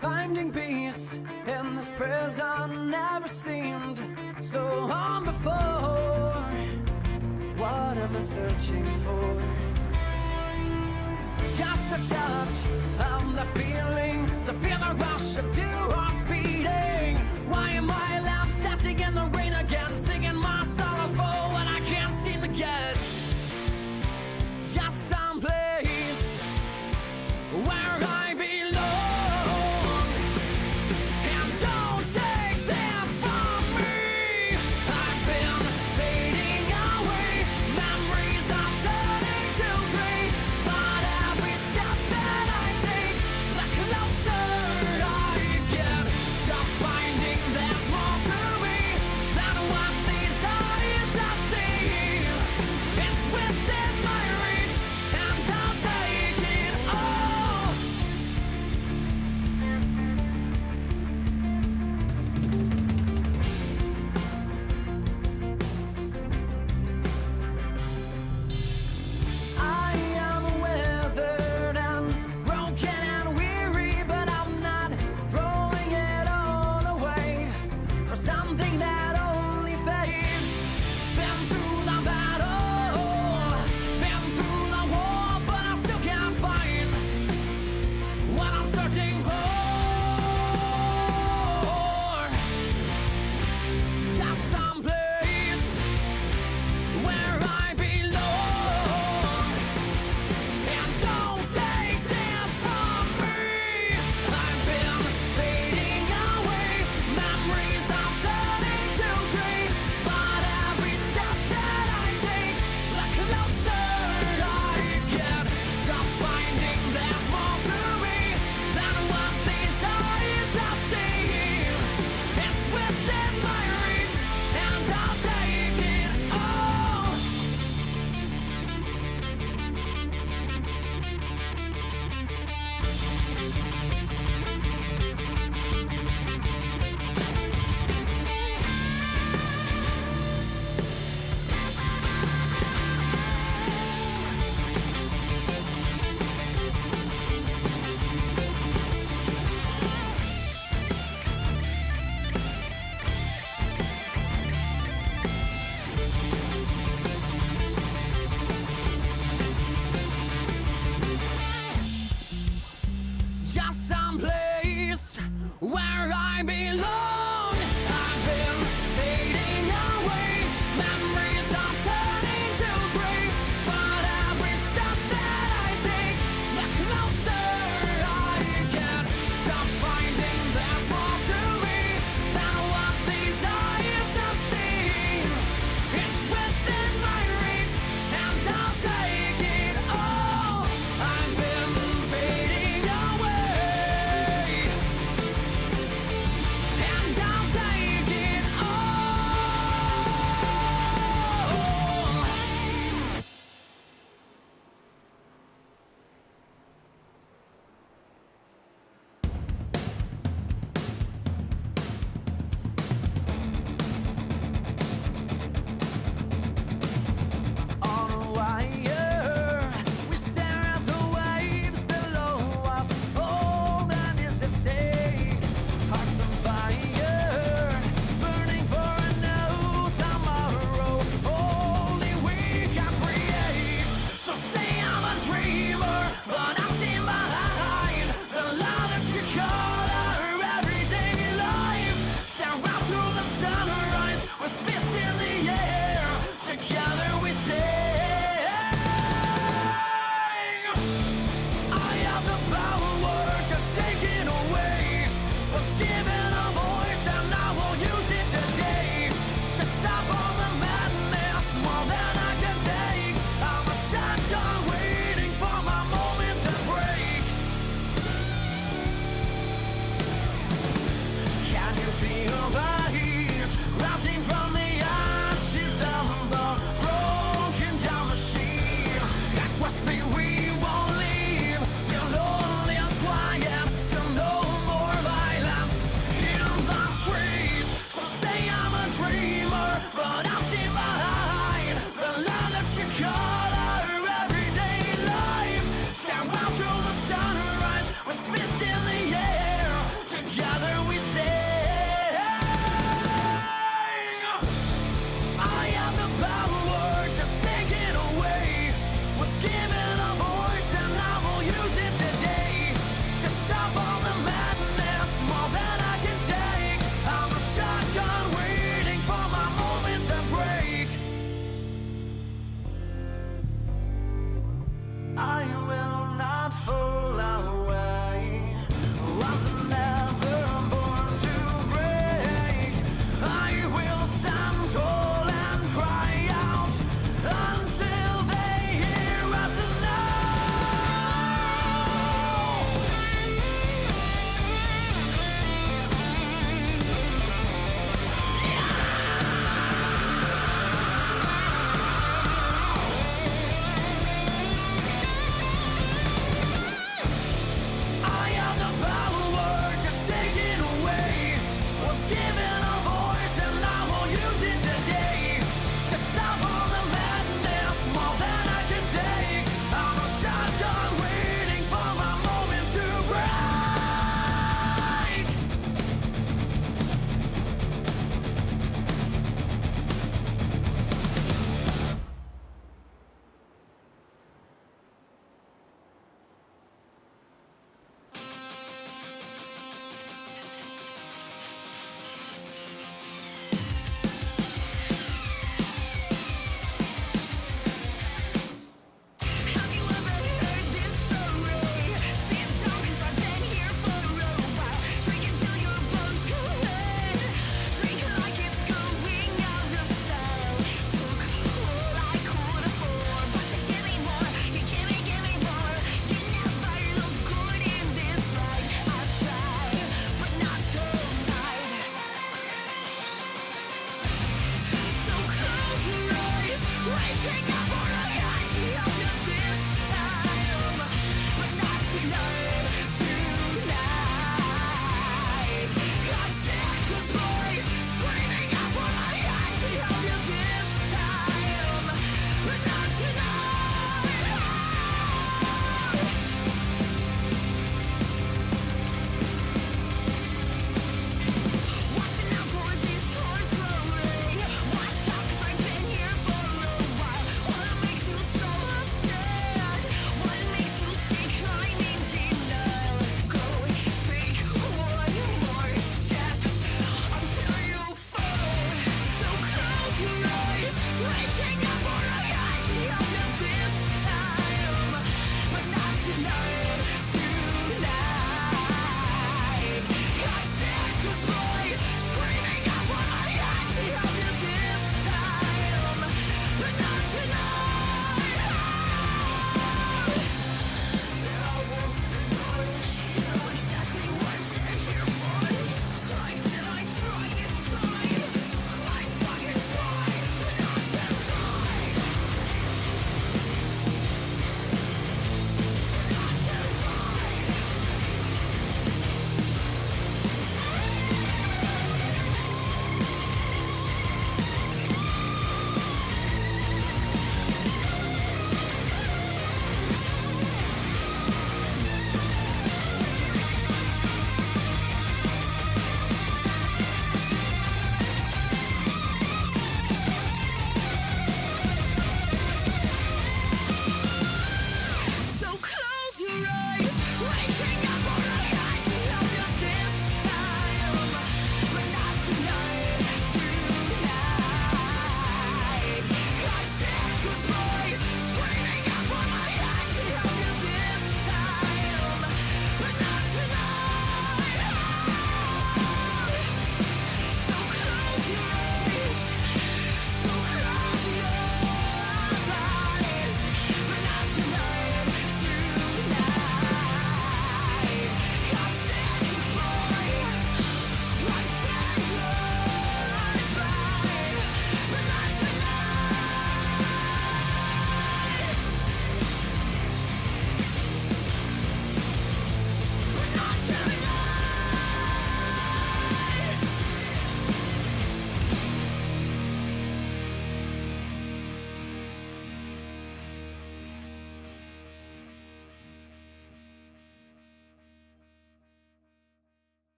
Finding peace in this prison never seemed so long before. What am I searching for? Just a touch of the feeling, the rush of two hearts beating. Why am I left dancing in the rain again, singing my sorrows for what I can't seem to get? Just some place where I belong. And don't take this from me. I've been fading away, memories are turning to gray. But every step that I take, the closer I get to finding there's more to me than what these eyes have seen. It's within my reach, and I'll take it all. I am weathered and broken and weary, but I'm not throwing it all away for something that only fades. Been through the battle, been through the war, but I still can't find what I'm searching for. Just some place where I belong. And don't take this from me. I've been fading away, memories are turning to gray. But every step that I take, the closer I get to finding there's more to me than what these eyes have seen. It's within my reach, and I'll take it all. Just some place where I belong. I've been fading away, memories are turning to gray. But every step that I take, the closer I get to finding there's more to me than what these eyes have seen. It's within my reach, and I'll take it all. I've been fading away, and I'll take it all.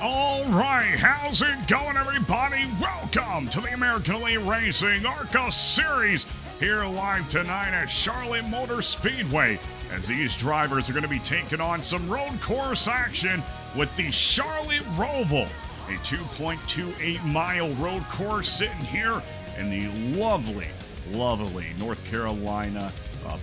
All right, how's it going, everybody? Welcome to the American Elite Racing ARCA Series here live tonight at Charlotte Motor Speedway, as these drivers are going to be taking on some road course action with the Charlotte Roval, a 2.28-mile road course sitting here in the lovely North Carolina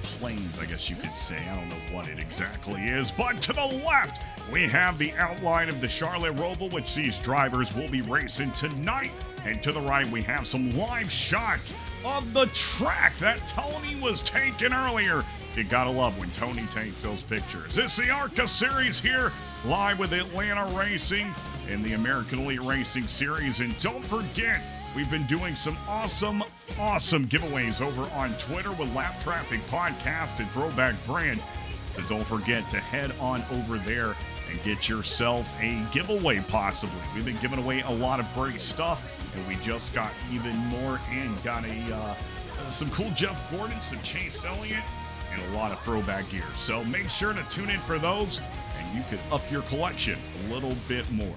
plains, I guess you could say. I don't know what it exactly is, but to the left, we have the outline of the Charlotte Roval, which these drivers will be racing tonight. And to the right, we have some live shots of the track that Tony was taking earlier. You gotta love when Tony takes those pictures. It's the ARCA Series here, live with AtlantaRacing in the American Elite Racing Series. And don't forget, we've been doing some awesome giveaways over on Twitter with Lap Traffic Podcast and Throwback Brand. So don't forget to head on over there and get yourself a giveaway possibly. We've been giving away a lot of great stuff, and we just got even more in. Got some cool Jeff Gordon, some Chase Elliott, and a lot of throwback gear. So make sure to tune in for those, and you could up your collection a little bit more.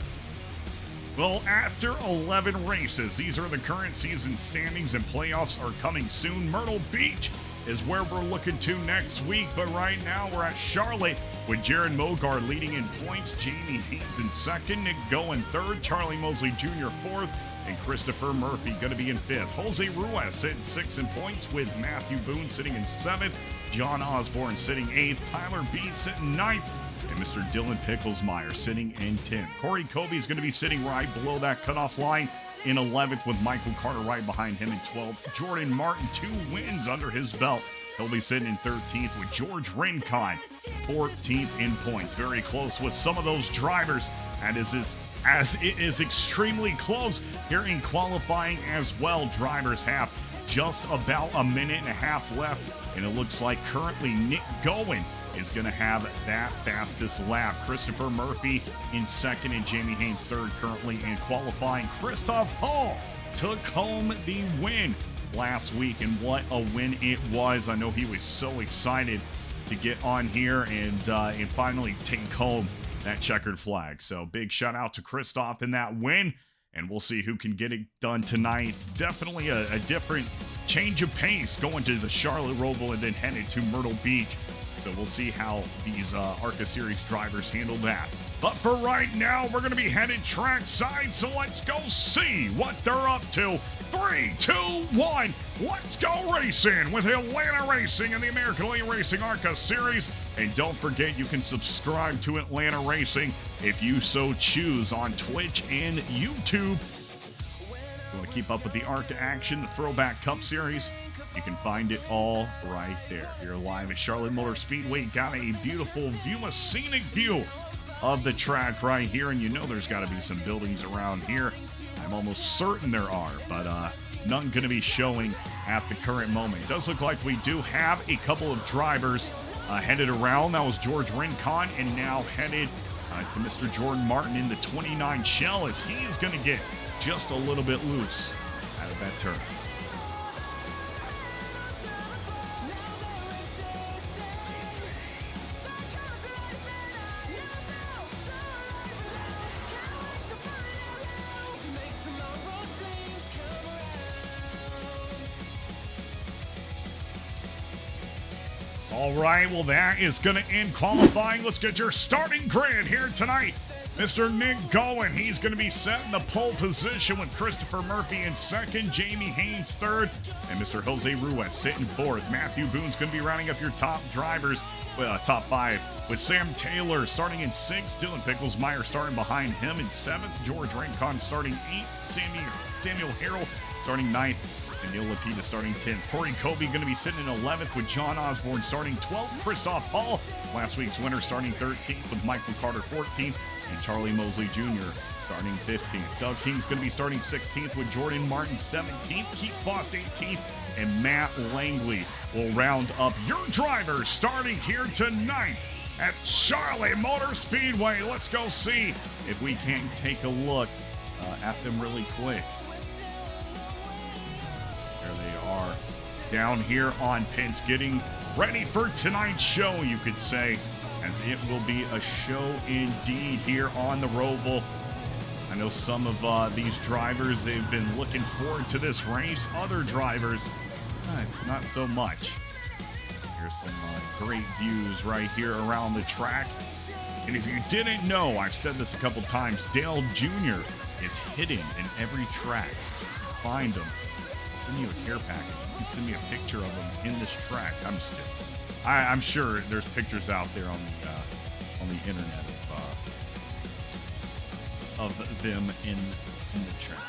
Well, after 11 races, these are the current season standings, and playoffs are coming soon. Myrtle Beach is where we're looking to next week, but right now we're at Charlotte with Jared Mogard leading in points, Jamie Haynes in second, Nick Goen third, Charlie Mosley Jr. fourth, and Christopher Murphy going to be in fifth. Jose Ruiz sitting sixth in points with Matthew Boone sitting in seventh, John Osborne sitting eighth, Tyler B sitting ninth, and Mr. Dylan Picklesmeyer sitting in 10th. Corey Covey is going to be sitting right below that cutoff line in 11th, with Michael Carter right behind him in 12th. Jordan Martin, 2 wins under his belt. He'll be sitting in 13th, with George Rincon 14th in points. Very close with some of those drivers, and as it is extremely close here in qualifying as well. Drivers have just about a minute and a half left, and it looks like currently Nick Goen is going to have that fastest lap. Christopher Murphy in second and Jamie Haynes third currently in qualifying. Christoph Hall took home the win last week, and what a win it was. I know he was so excited to get on here and finally take home that checkered flag. So big shout out to Christoph in that win, and we'll see who can get it done tonight. It's definitely a different change of pace going to the Charlotte Roval and then headed to Myrtle Beach. So we'll see how these ARCA Series drivers handle that. But for right now, we're going to be headed trackside, so let's go see what they're up to. 3, 2, 1, let's go racing with AtlantaRacing and the American Elite Racing ARCA Series. And don't forget, you can subscribe to AtlantaRacing if you so choose on Twitch and YouTube. If you want to keep up with the ARCA action, the Throwback Cup Series, you can find it all right there. You're live at Charlotte Motor Speedway. Got a beautiful view, a scenic view of the track right here, and you know there's got to be some buildings around here. I'm almost certain there are, but none going to be showing at the current moment. It does look like we do have a couple of drivers headed around. That was George Rincon, and now headed to Mr. Jordan Martin in the 29 shell, as he is going to get just a little bit loose out of that turn. All right, well, that is going to end qualifying. Let's get your starting grid here tonight. Mr. Nick Goen, he's going to be set in the pole position with Christopher Murphy in second, Jamie Haynes third, and Mr. Jose Ruiz sitting fourth. Matthew Boone's going to be rounding up your top drivers, top 5, with Sam Taylor starting in 6th, Dylan Picklesmeyer starting behind him in 7th, George Rincon starting 8th, Samuel Harrell starting 9th, and Neil Lapita starting 10th. Corey Covey going to be sitting in 11th with John Osborne starting 12th. Christoph Hall, last week's winner, starting 13th with Michael Carter 14th. And Charlie Mosley Jr. starting 15th. Doug King's going to be starting 16th with Jordan Martin 17th. Keith Foss 18th. And Matt Langley will round up your drivers starting here tonight at Charlotte Motor Speedway. Let's go see if we can take a look at them really quick. There they are down here on pits, getting ready for tonight's show, you could say, as it will be a show indeed here on the Roval. I know some of these drivers, they've been looking forward to this race. Other drivers, it's not so much. Here's some great views right here around the track. And if you didn't know, I've said this a couple times, Dale Jr. is hidden in every track. Find him. I'll send you a care package. You can send me a picture of him in this track. I'm just kidding. I'm sure there's pictures out there on the internet of them in the track.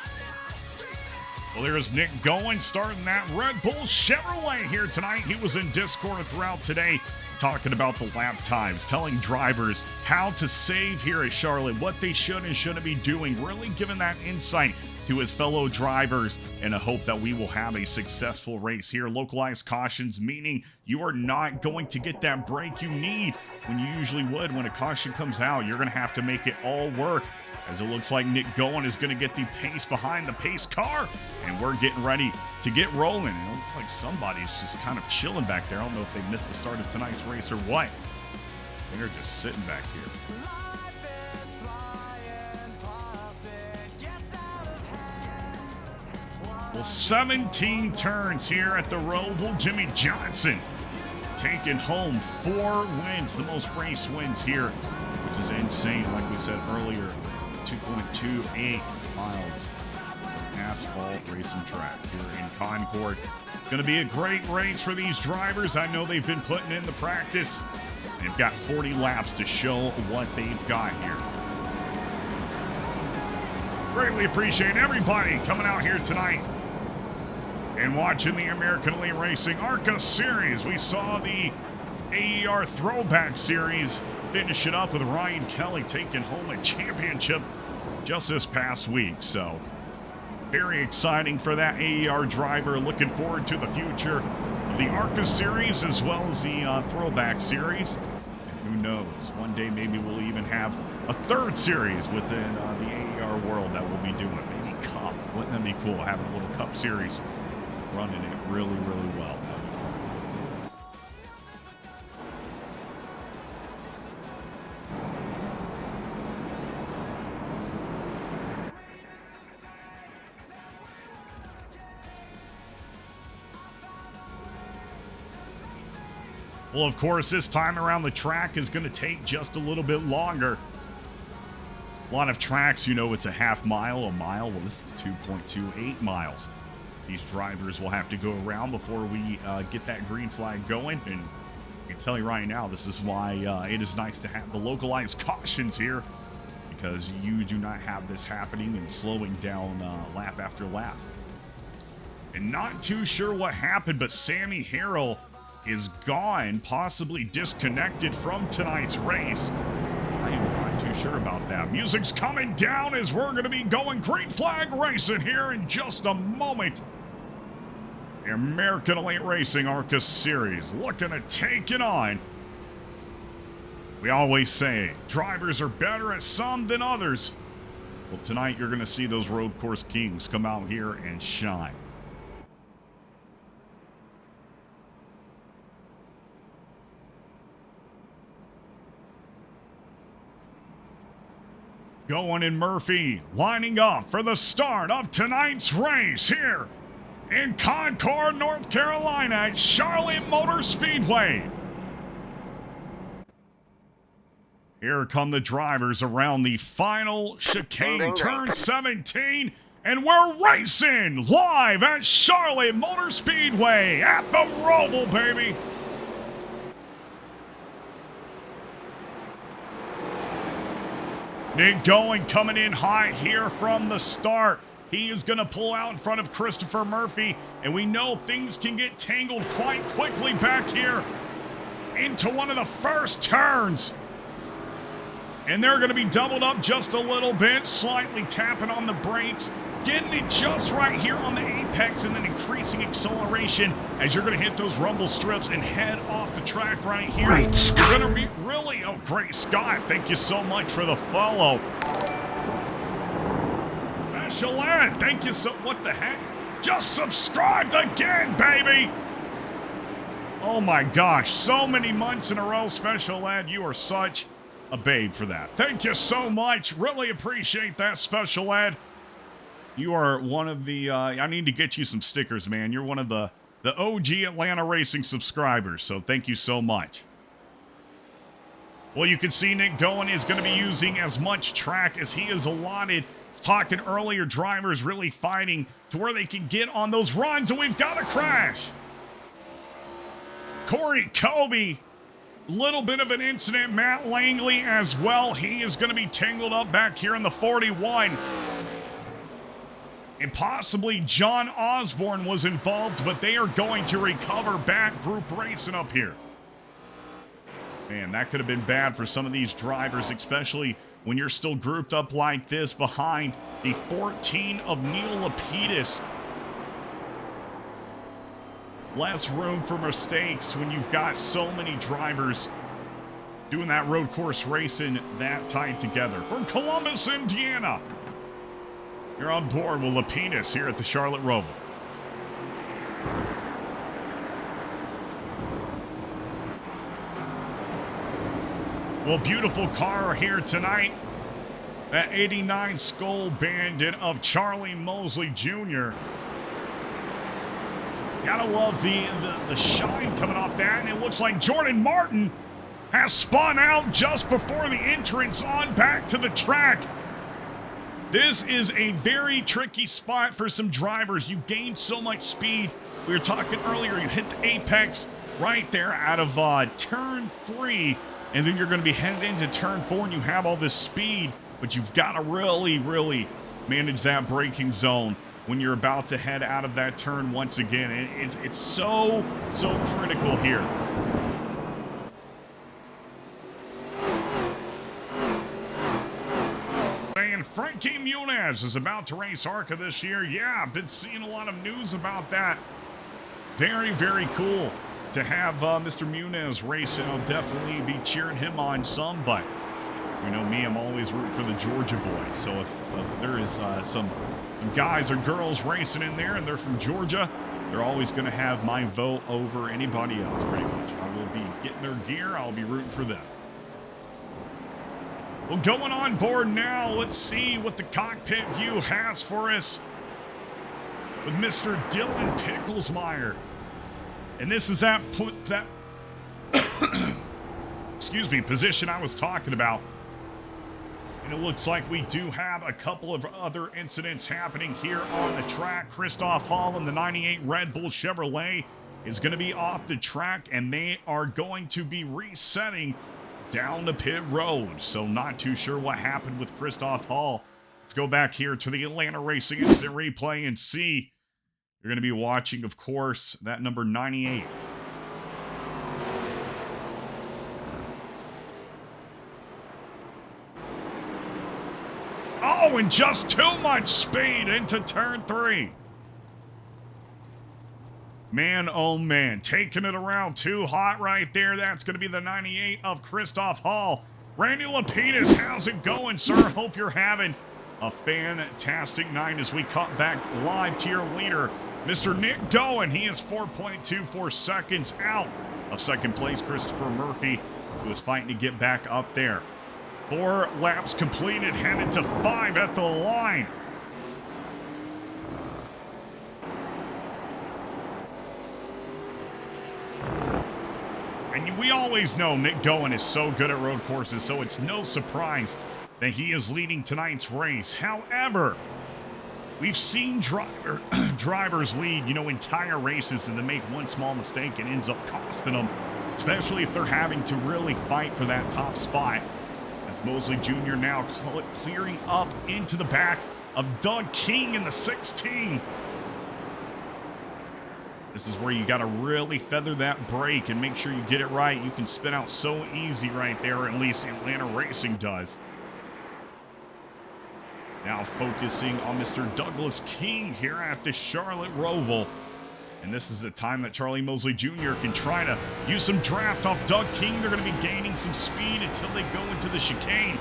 Well, there's Nick Goen starting that Red Bull Chevrolet here tonight. He was in Discord throughout today talking about the lap times, telling drivers how to save here at Charlotte, what they should and shouldn't be doing, really giving that insight to his fellow drivers in a hope that we will have a successful race here. Localized cautions, meaning you are not going to get that break you need when you usually would. When a caution comes out, you're going to have to make it all work, as it looks like Nick Goen is going to get the pace behind the pace car, and we're getting ready to get rolling. And it looks like somebody's just kind of chilling back there. I don't know if they missed the start of tonight's race or what. They're just sitting back here. Well, 17 turns here at the Roval. Jimmy Johnson taking home 4 wins, the most race wins here, which is insane. Like we said earlier, 2.28 miles of asphalt racing track here in Concord. Going to be a great race for these drivers. I know they've been putting in the practice. They've got 40 laps to show what they've got here. Greatly appreciate everybody coming out here tonight and watching the American Elite Racing ARCA Series. We saw the AER Throwback Series finish it up with Ryan Kelly taking home a championship just this past week. So very exciting for that AER driver. Looking forward to the future of the ARCA Series as well as the Throwback Series. And who knows, one day maybe we'll even have a third series within the AER world that we'll be doing. Maybe Cup. Wouldn't that be cool, having a little Cup series running it really, really well. Well, of course, this time around the track is going to take just a little bit longer. A lot of tracks, you know, it's a half mile, a mile. Well, this is 2.28 miles. These drivers will have to go around before we get that green flag going. And I can tell you right now, this is why it is nice to have the localized cautions here, because you do not have this happening and slowing down lap after lap. And not too sure what happened, but Sammy Harrell is gone, possibly disconnected from tonight's race. I am not too sure about that. Music's coming down as we're going to be going green flag racing here in just a moment. The American Elite Racing ARCA Series looking to take it on. We always say drivers are better at some than others. Well, tonight you're going to see those road course kings come out here and shine. Goen and Murphy lining up for the start of tonight's race here in Concord, North Carolina at Charlotte Motor Speedway. Here come the drivers around the final chicane, turn 17, and we're racing live at Charlotte Motor Speedway at the Roval, baby. Nick Goen coming in high here from the start. He is going to pull out in front of Christopher Murphy, and we know things can get tangled quite quickly back here into one of the first turns. And they're going to be doubled up just a little bit, slightly tapping on the brakes, getting it just right here on the apex, and then increasing acceleration as you're going to hit those rumble strips and head off the track right here. Great, Scott. You're going to be really, oh, great, Scott. Thank you so much for the follow. Special Ed, thank you so, what the heck? Just subscribed again, baby. Oh my gosh, so many months in a row, Special Ed. You are such a babe for that. Thank you so much. Really appreciate that, Special Ed. You are one of the, I need to get you some stickers, man. You're one of the OG Atlanta Racing subscribers, so thank you so much. Well, you can see Nick Goen is going to be using as much track as he is allotted. Talking earlier, drivers really fighting to where they can get on those runs, and we've got a crash. Corey Kobe, little bit of an incident. Matt Langley as well. He is going to be tangled up back here in the 41. And possibly John Osborne was involved, but they are going to recover back. Group racing up here. Man, that could have been bad for some of these drivers, especially when you're still grouped up like this behind the 14 of Neil Lapidus. Less room for mistakes when you've got so many drivers doing that road course racing that tight together. From Columbus, Indiana, you're on board with Lapidus here at the Charlotte Roval. Well, beautiful car here tonight. That 89 Skull Bandit of Charlie Mosley Jr. Gotta love the shine coming off that, and it looks like Jordan Martin has spun out just before the entrance on back to the track. This is a very tricky spot for some drivers. You gain so much speed. We were talking earlier, you hit the apex right there out of turn 3, and then you're going to be headed into turn 4, and you have all this speed, but you've got to really manage that braking zone when you're about to head out of that turn once again. It's so critical here. And Frankie Muniz is about to race ARCA this year. Yeah, I've been seeing a lot of news about that. Very cool to have Mr. Muniz racing. I'll definitely be cheering him on some, but you know me, I'm always rooting for the Georgia boys. So if there is some guys or girls racing in there and they're from Georgia, they're always going to have my vote over anybody else, pretty much. I will be getting their gear. I'll be rooting for them. Well, going on board now, let's see what the cockpit view has for us with Mr. Dylan Picklesmeyer. And this is that excuse me, position I was talking about. And it looks like we do have a couple of other incidents happening here on the track. Christoph Hall in the 98 Red Bull Chevrolet is going to be off the track, and they are going to be resetting down the pit road. So not too sure what happened with Christoph Hall. Let's go back here to the Atlanta Racing Incident Replay and see. You're going to be watching, of course, that number 98. Oh, and just too much speed into turn 3. Man, oh man, taking it around too hot right there. That's going to be the 98 of Christoph Hall. Randy Lapidus, how's it going, sir? Hope you're having a fantastic night as we cut back live to your leader, Mr. Nick Goen. He is 4.24 seconds out of second place. Christopher Murphy, who is fighting to get back up there. 4 laps completed, headed to 5 at the line. And we always know Nick Goen is so good at road courses, so it's no surprise that he is leading tonight's race. However, we've seen drivers lead, entire races, and they make one small mistake and ends up costing them, especially if they're having to really fight for that top spot. As Mosley Jr. now clearing up into the back of Doug King in the 16. This is where you got to really feather that brake and make sure you get it right. You can spin out so easy right there, or at least Atlanta Racing does. Now focusing on Mr. Douglas King here at the Charlotte Roval. And this is the time that Charlie Mosley Jr. can try to use some draft off Doug King. They're going to be gaining some speed until they go into the chicane.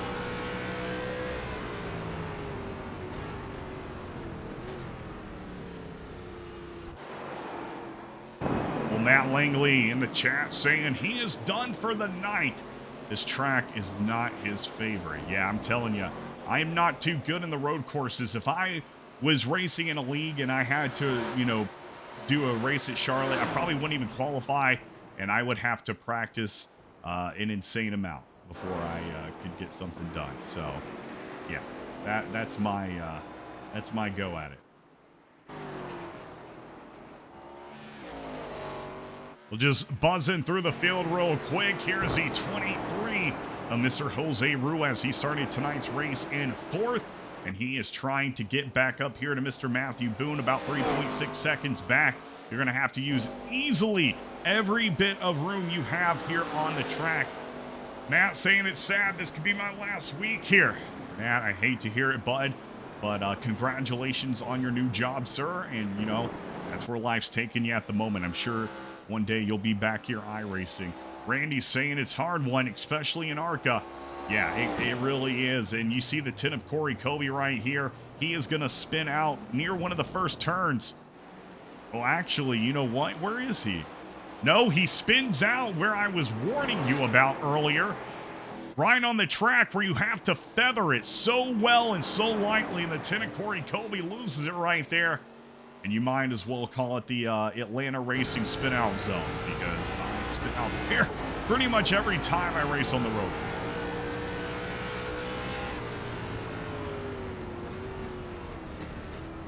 Well, Matt Langley in the chat saying he is done for the night. this track is not his favorite. Yeah, I'm telling you, I am not too good in the road courses. If I was racing in a league and I had to, you know, do a race at Charlotte, I probably wouldn't even qualify, and I would have to practice an insane amount before I could get something done. So, yeah, that's my go at it. We'll just buzz in through the field real quick. Here's the 23 of Mr. Jose Ruiz. He started tonight's race in 4th, and he is trying to get back up here to Mr. Matthew Boone, about 3.6 seconds back. You're going to have to use easily every bit of room you have here on the track. Matt saying it's sad. This could be my last week here. Matt, I hate to hear it, bud, but congratulations on your new job, sir. And, you know, that's where life's taking you at the moment. I'm sure one day you'll be back here iRacing. Randy's saying it's hard one, especially in ARCA. Yeah, it really is. And you see the 10 of Corey Colby right here. He is going to spin out near one of the first turns. Oh, actually, you know what? Where is he? No, he spins out where I was warning you about earlier. Right on the track where you have to feather it so well and so lightly. And the 10 of Corey Colby loses it right there. And you might as well call it the AtlantaRacing spin out zone, because I spin out here pretty much every time I race on the road.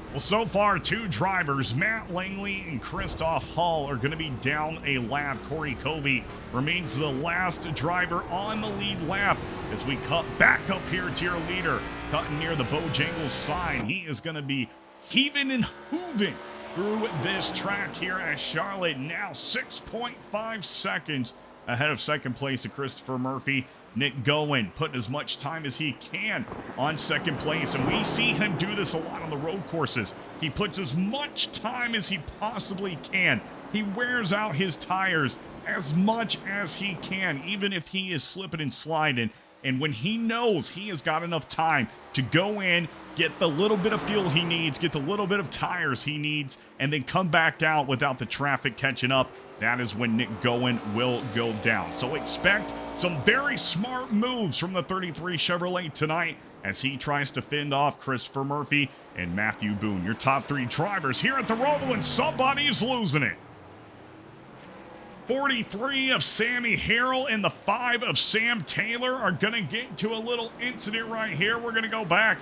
Well, so far, 2 drivers, Matt Langley and Christoph Hall, are going to be down a lap. Corey Colby remains the last driver on the lead lap as we cut back up here to your leader, cutting near the Bojangles sign. He is going to be heaving and hooving through this track here at Charlotte. Now 6.5 seconds ahead of second place of Christopher Murphy. Nick Gowen putting as much time as he can on second place, and we see him do this a lot on the road courses. He puts as much time as he possibly can. He wears out his tires as much as he can, even if he is slipping and sliding. And when he knows he has got enough time to go in, get the little bit of fuel he needs, get the little bit of tires he needs, and then come back out without the traffic catching up, that is when Nick Gowen will go down. So expect some very smart moves from the 33 Chevrolet tonight as he tries to fend off Christopher Murphy and Matthew Boone. Your top 3 drivers here at the Roval, and somebody is losing it. 43 of Sammy Harrell and the 5 of Sam Taylor are going to get into a little incident right here. We're going to go back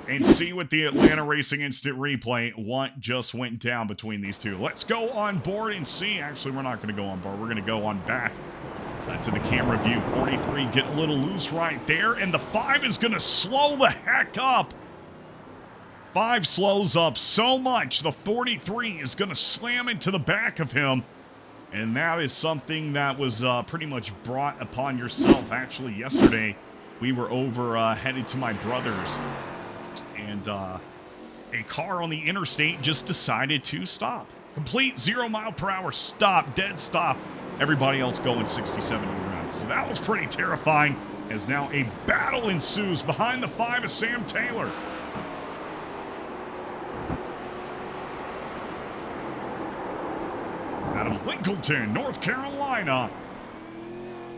and see with the AtlantaRacing Instant Replay what just went down between these two. Let's go on board and see. Actually, we're not going to go on board. We're going to go on back to the camera view. 43 getting a little loose right there, and the 5 is going to slow the heck up. 5 slows up so much, the 43 is going to slam into the back of him. And that is something that was pretty much brought upon yourself. Actually, yesterday, we were over headed to my brother's, and a car on the interstate just decided to stop. Complete 0 mile per hour stop, dead stop. Everybody else going 67 around. So that was pretty terrifying, as now a battle ensues behind the 5 of Sam Taylor. Out of Lincolnton, North Carolina,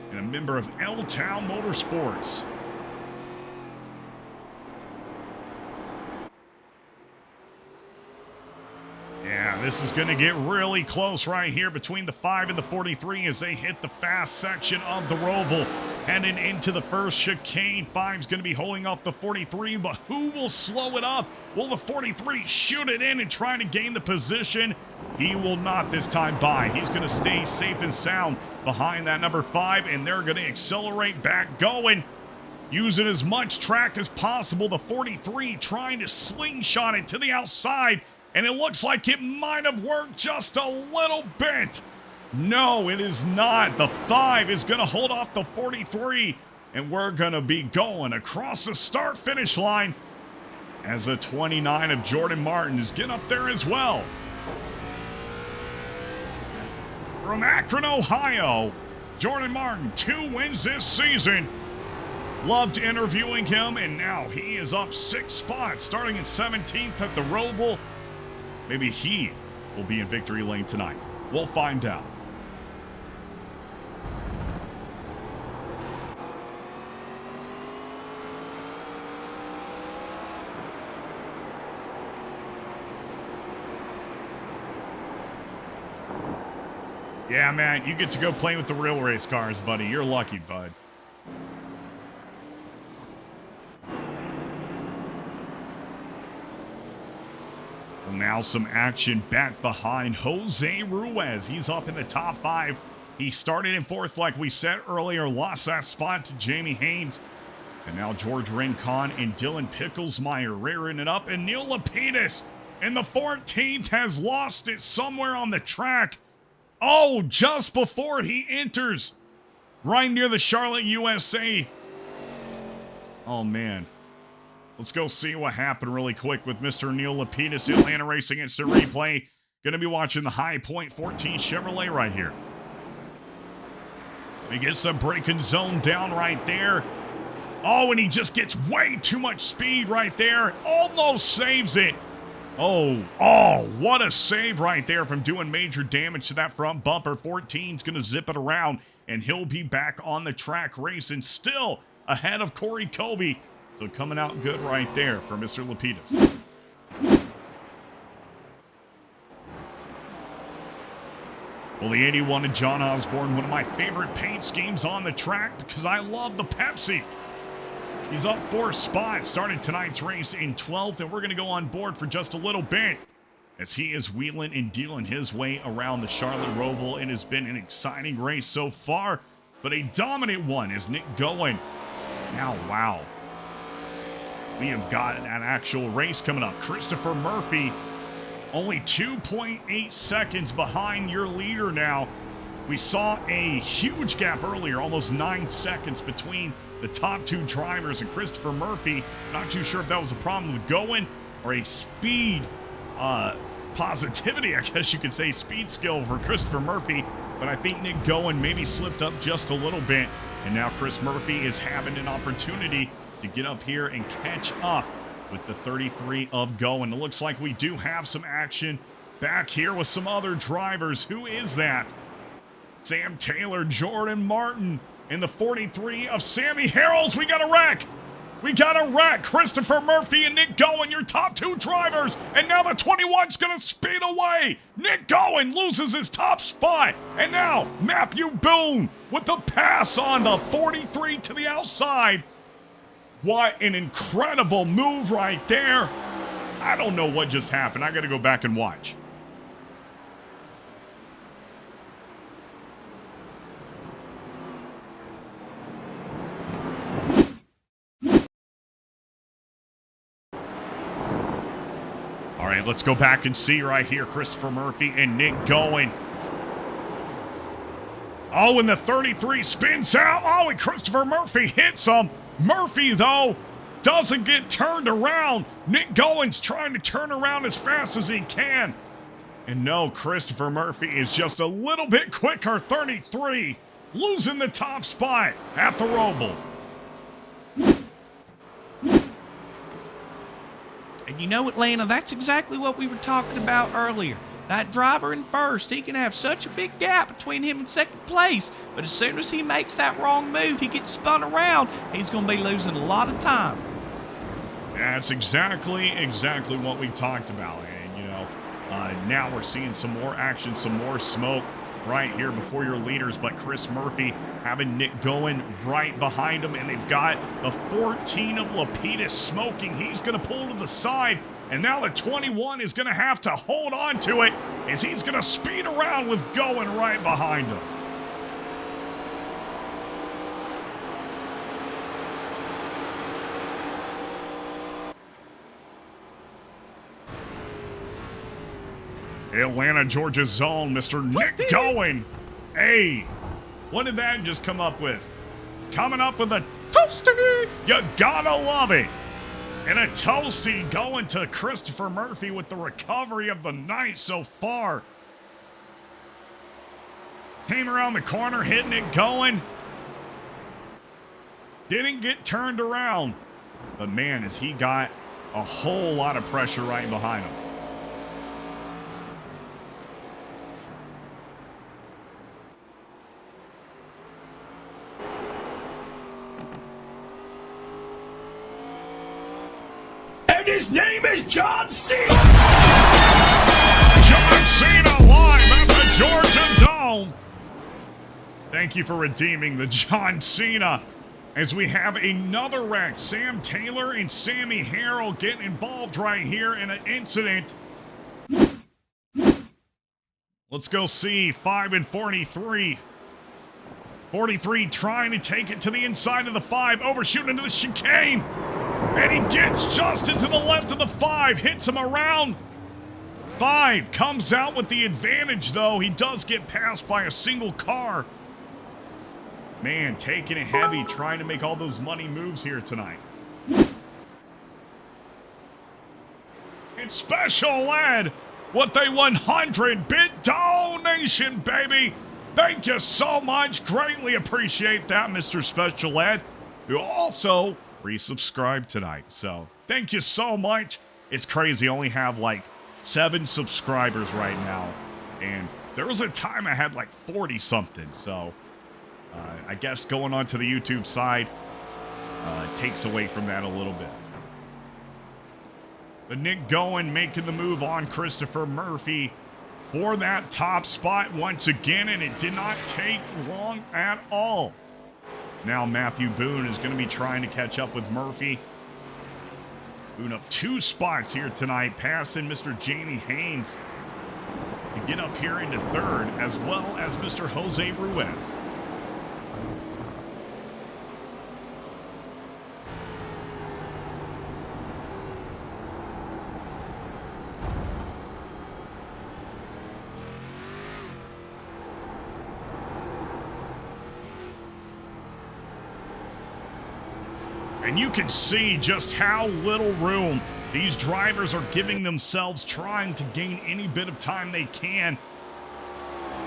and a member of L-Town Motorsports. Yeah, this is going to get really close right here between the 5 and the 43 as they hit the fast section of the Roval. Heading into the first chicane, 5's going to be holding off the 43, but who will slow it up? Will the 43 shoot it in and try to gain the position? He will not this time by. He's going to stay safe and sound behind that number 5, and they're going to accelerate back going. Using as much track as possible, the 43 trying to slingshot it to the outside. And it looks like it might have worked just a little bit. No, it is not. The 5 is going to hold off the 43. And we're going to be going across the start-finish line as the 29 of Jordan Martin is getting up there as well. From Akron, Ohio, Jordan Martin, 2 wins this season. Loved interviewing him, and now he is up 6 spots, starting in 17th at the Roval. Maybe he will be in victory lane tonight. We'll find out. Yeah, man, you get to go play with the real race cars, buddy. You're lucky, bud. Well, now some action back behind Jose Ruiz. He's up in the top 5. He started in 4th, like we said earlier, lost that spot to Jamie Haynes. And now George Rincon and Dylan Picklesmeyer rearing it up. And Neil Lapidus in the 14th has lost it somewhere on the track. Oh, just before he enters right near the Charlotte, USA. Oh, man. Let's go see what happened really quick with Mr. Neil Lapidus. Atlanta Racing Instant Replay. Going to be watching the High Point 14 Chevrolet right here. He gets the braking zone down right there. Oh, and he just gets way too much speed right there. Almost saves it. Oh, what a save right there from doing major damage to that front bumper. 14's going to zip it around, and he'll be back on the track racing, still ahead of Corey Colby. So coming out good right there for Mr. Lapidus. Well, the 81 of John Osborne, one of my favorite paint schemes on the track because I love the Pepsi. He's up 4 spots, started tonight's race in 12th, and we're going to go on board for just a little bit as he is wheeling and dealing his way around the Charlotte Roval. It has been an exciting race so far, but a dominant one is Nick Goen. Now, wow. We have got an actual race coming up. Christopher Murphy, only 2.8 seconds behind your leader now. We saw a huge gap earlier, almost 9 seconds between the top 2 drivers and Christopher Murphy. Not too sure if that was a problem with Goen or a speed positivity, I guess you could say, speed skill for Christopher Murphy. But I think Nick Goen maybe slipped up just a little bit. And now Chris Murphy is having an opportunity to get up here and catch up with the 33 of Goen. It looks like we do have some action back here with some other drivers. Who is that? Sam Taylor, Jordan Martin, and the 43 of Sammy Harrells. We got a wreck. We got a wreck. Christopher Murphy and Nick Goen, your top 2 drivers. And now the 21's going to speed away. Nick Goen loses his top spot. And now Matthew Boone with the pass on the 43 to the outside. What an incredible move right there. I don't know what just happened. I got to go back and watch. All right, let's go back and see right here. Christopher Murphy and Nick Goen. Oh, and the 33 spins out. Oh, and Christopher Murphy hits him. Murphy, though, doesn't get turned around. Nick Goen's trying to turn around as fast as he can. And no, Christopher Murphy is just a little bit quicker. 33, losing the top spot at the Roval. And you know, Atlanta, that's exactly what we were talking about earlier. That driver in first, he can have such a big gap between him and second place, but as soon as he makes that wrong move, he gets spun around, he's going to be losing a lot of time. That's exactly what we talked about. And, you know, now we're seeing some more action, some more smoke right here before your leaders, but Chris Murphy having Nick Goen right behind him, and they've got the 14 of Lapidus smoking. He's going to pull to the side. And now the 21 is going to have to hold on to it as he's going to speed around with Goen right behind him. Atlanta, Georgia's zone, Mr. Nick Goen. Hey, what did that just come up with? Coming up with a toasty. You gotta love it. And a toasty going to Christopher Murphy with the recovery of the night so far. Came around the corner, hitting it, going. Didn't get turned around. But man, has he got a whole lot of pressure right behind him. His name is John Cena! John Cena live at the Georgia Dome. home. Thank you for redeeming the John Cena. As we have another wreck, Sam Taylor and Sammy Harrell getting involved right here in an incident. Let's go see 5 and 43. 43 trying to take it to the inside of the 5, overshooting into the chicane. And he gets just into the left of the 5, hits him around. 5 comes out with the advantage, though. He does get passed by a single car. Man, taking it heavy, trying to make all those money moves here tonight. It's Special Ed with a 100-bit donation, baby. Thank you so much. Greatly appreciate that, Mr. Special Ed, who also resubscribed tonight. So thank you so much. It's crazy. I only have like 7 subscribers right now. And there was a time I had like 40 something. So I guess going on to the YouTube side takes away from that a little bit. But Nick Gowen making the move on Christopher Murphy for that top spot once again, and it did not take long at all. Now Matthew Boone is going to be trying to catch up with Murphy. Boone up 2 spots here tonight, passing Mr. Jamie Haynes to get up here into 3rd, as well as Mr. Jose Ruiz. And you can see just how little room these drivers are giving themselves, trying to gain any bit of time they can.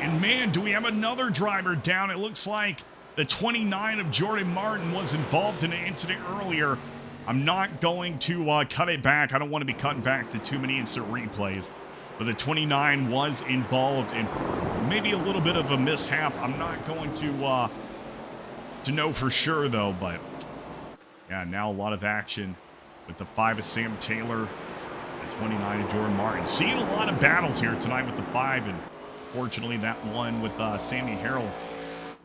And man, do we have another driver down. It looks like the 29 of Jordan Martin was involved in an incident earlier. I'm not going to cut it back. I don't want to be cutting back to too many instant replays. But the 29 was involved in maybe a little bit of a mishap. I'm not going to know for sure, though, but yeah, now a lot of action with the 5 of Sam Taylor, the 29 of Jordan Martin. Seeing a lot of battles here tonight with the 5, and fortunately that one with Sammy Harrell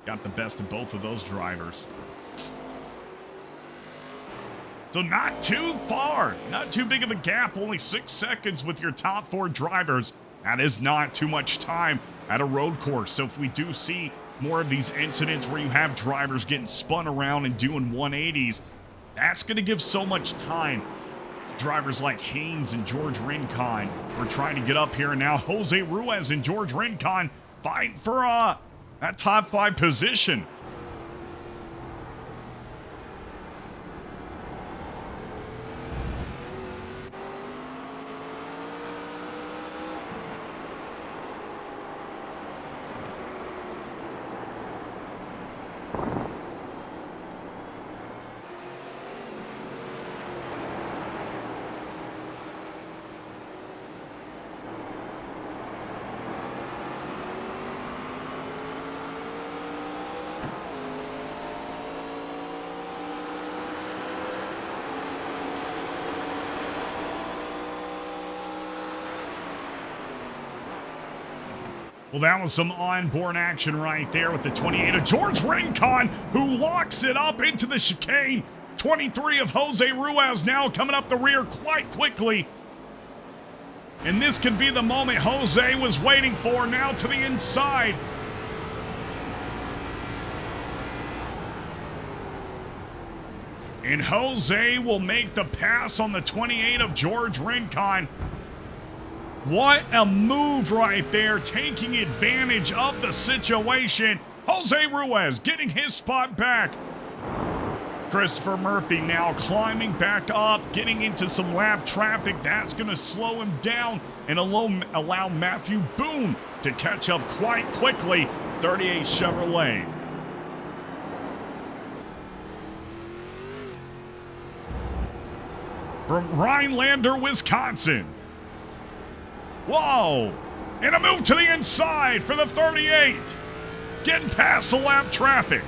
got the best of both of those drivers. So not too far, not too big of a gap, only 6 seconds with your top 4 drivers. That is not too much time at a road course. So if we do see more of these incidents where you have drivers getting spun around and doing 180s, that's going to give so much time to drivers like Haynes and George Rincon. We're trying to get up here, and now Jose Ruiz and George Rincon fighting for that top 5 position. Well, that was some onboard action right there with the 28 of George Rincon, who locks it up into the chicane. 23 of Jose Ruiz now coming up the rear quite quickly. And this could be the moment Jose was waiting for, now to the inside. And Jose will make the pass on the 28 of George Rincon. What a move right there, taking advantage of the situation. Jose Ruiz getting his spot back. Christopher Murphy now climbing back up, getting into some lap traffic. That's going to slow him down and allow Matthew Boone to catch up quite quickly. 38 Chevrolet. From Rhinelander, Wisconsin. Whoa! And a move to the inside for the 38. Getting past the lap traffic.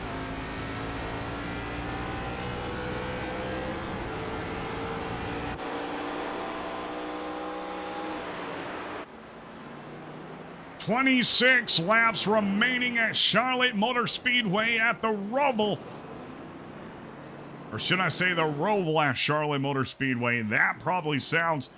26 laps remaining at Charlotte Motor Speedway at the Roval. Or should I say the Roval at Charlotte Motor Speedway? That probably sounds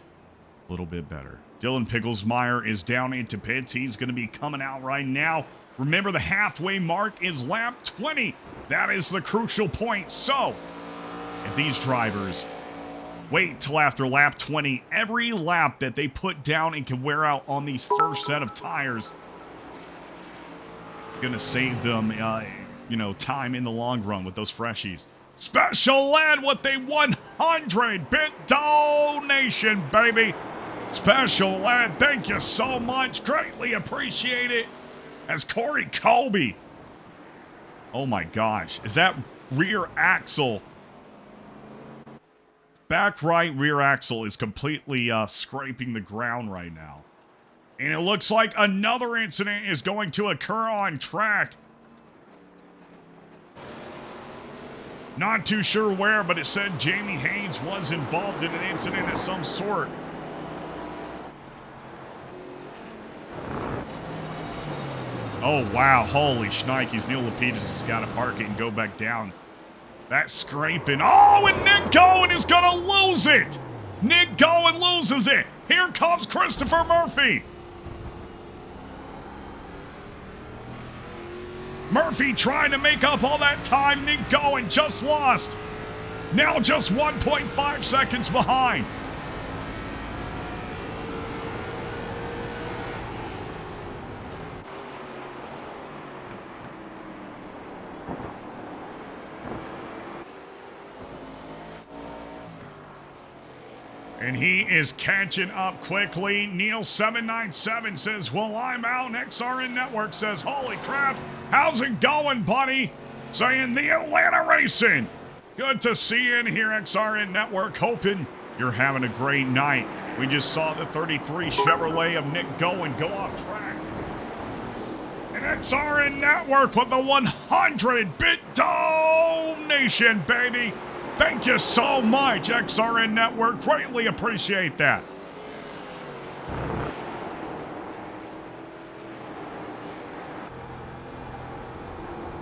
a little bit better. Dylan Picklesmeyer is down into pits. He's going to be coming out right now. Remember, the halfway mark is lap 20. That is the crucial point. So, if these drivers wait till after lap 20, every lap that they put down and can wear out on these first set of tires, going to save them, time in the long run with those freshies. Special Ed with the 100-bit donation, baby. Special Ed, thank you so much. Greatly appreciate it. As Corey Colby. Oh my gosh. Is that rear axle? Back right rear axle is completely scraping the ground right now. And it looks like another incident is going to occur on track. Not too sure where, but it said Jamie Haynes was involved in an incident of some sort. Oh, wow. Holy shnikes. Neil Lapidus has got to park it and go back down. That's scraping. Oh, and Nick Gowen is going to lose it. Nick Gowen loses it. Here comes Christopher Murphy. Murphy trying to make up all that time. Nick Gowen just lost. Now just 1.5 seconds behind. And he is catching up quickly. Neil797 says, well, I'm out. XRN Network says, holy crap, how's it going, buddy? Saying the AtlantaRacing. Good to see you in here, XRN Network. Hoping you're having a great night. We just saw the 33 Chevrolet of Nick Gowen go off track. And XRN Network with the 100-bit donation, baby. Thank you so much, XRN Network. Greatly appreciate that.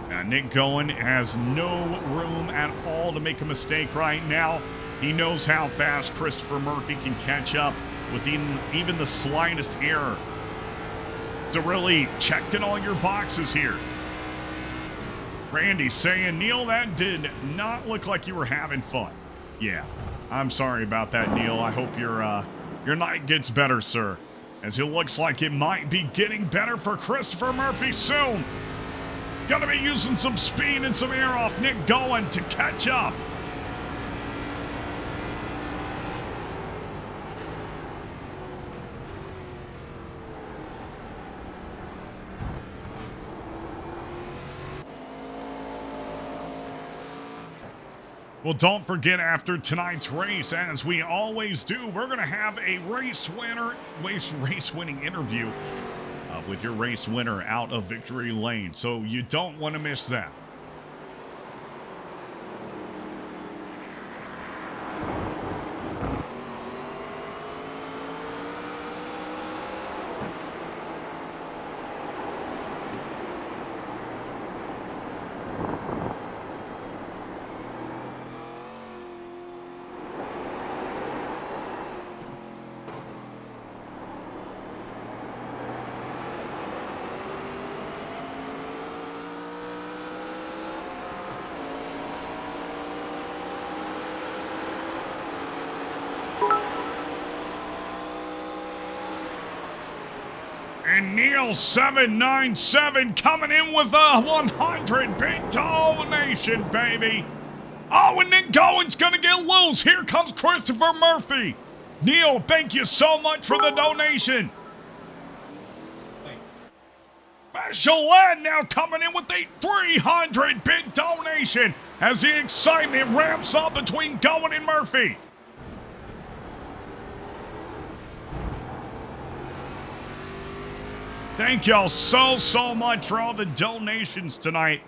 Now, Nick Gowen has no room at all to make a mistake right now. He knows how fast Christopher Murphy can catch up with even the slightest error to really check in all your boxes here. Randy saying, Neil, that did not look like you were having fun. Yeah, I'm sorry about that, Neil. I hope your night gets better, sir. As it looks like it might be getting better for Christopher Murphy soon. Gonna be using some speed and some air off Nick Gowen to catch up. Well, don't forget, after tonight's race, as we always do, we're going to have a race winning interview with your race winner out of Victory Lane. So you don't want to miss that. And Neil797 coming in with a 100-bit donation, baby. Oh, and then Gowen's going to get loose. Here comes Christopher Murphy. Neil, thank you so much for the donation. Special Ed now coming in with a 300-bit donation as the excitement ramps up between Gowen and Murphy. Thank y'all so much for all the donations tonight.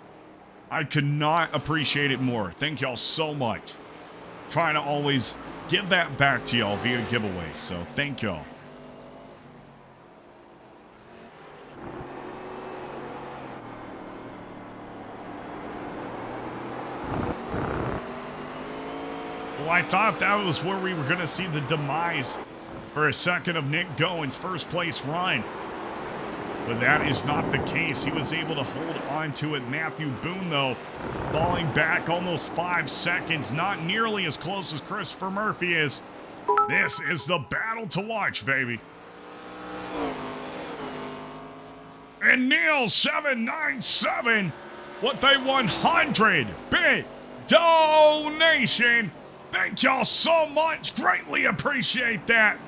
I could not appreciate it more. Thank y'all so much. Trying to always give that back to y'all via giveaways, so thank y'all. Well, I thought that was where we were going to see the demise for a second of Nick Gowen's first place run. But that is not the case. He was able to hold on to it. Matthew Boone, though, falling back almost 5 seconds. Not nearly as close as Christopher Murphy is. This is the battle to watch, baby. And Neil 797 with a 100-bit donation. Thank y'all so much. Greatly appreciate that.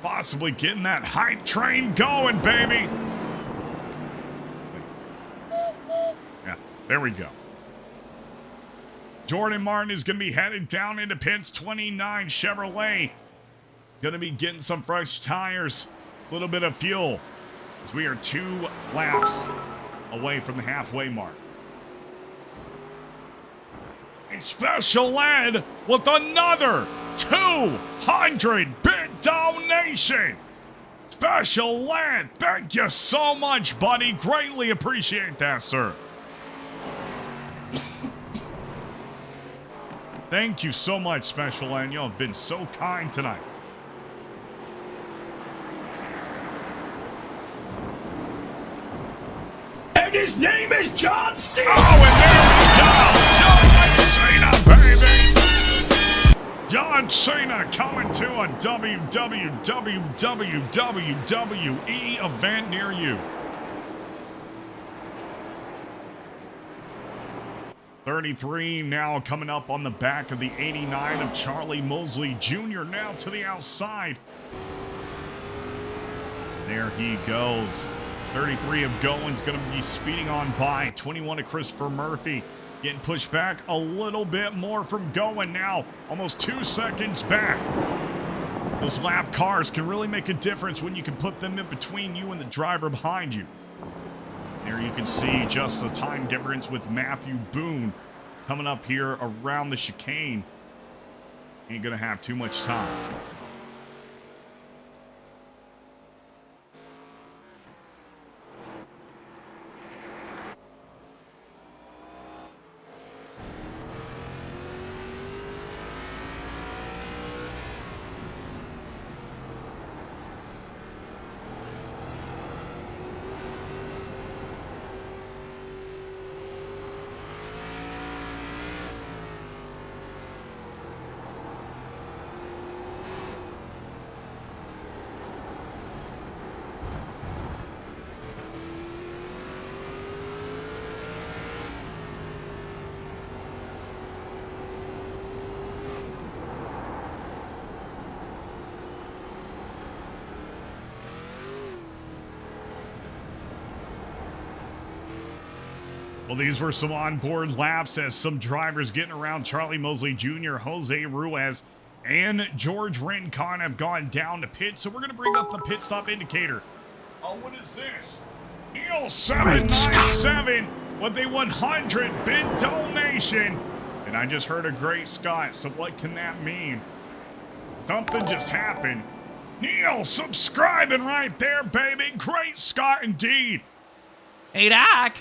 Possibly getting that hype train going, baby. Yeah, there we go. Jordan Martin is going to be headed down into pits. 29 Chevrolet. Going to be getting some fresh tires. A little bit of fuel. As we are 2 laps away from the halfway mark. And Special Ed with another 200-bit donation. Special Ed, thank you so much, buddy. Greatly appreciate that, sir. Thank you so much, Special Ed. You have been so kind tonight. And his name is John Cena! Oh, and there we go! John Cena, baby! John Cena coming to a WWE event near you. 33 now coming up on the back of the 89 of Charlie Mosley Jr. Now to the outside. There he goes. 33 of Gowen's going to be speeding on by. 21 of Christopher Murphy getting pushed back a little bit more from Gowen now. Almost 2 seconds back. Those lap cars can really make a difference when you can put them in between you and the driver behind you. There you can see just the time difference with Matthew Boone coming up here around the chicane. Ain't going to have too much time. Well, these were some onboard laps as some drivers getting around Charlie Mosley Jr., Jose Ruiz, and George Rincon have gone down to pit. So we're going to bring up the pit stop indicator. Oh, what is this? Neil 797 with a 100-bit donation. And I just heard a great Scott, so what can that mean? Something just happened. Neil subscribing right there, baby. Great Scott indeed. Hey, Doc.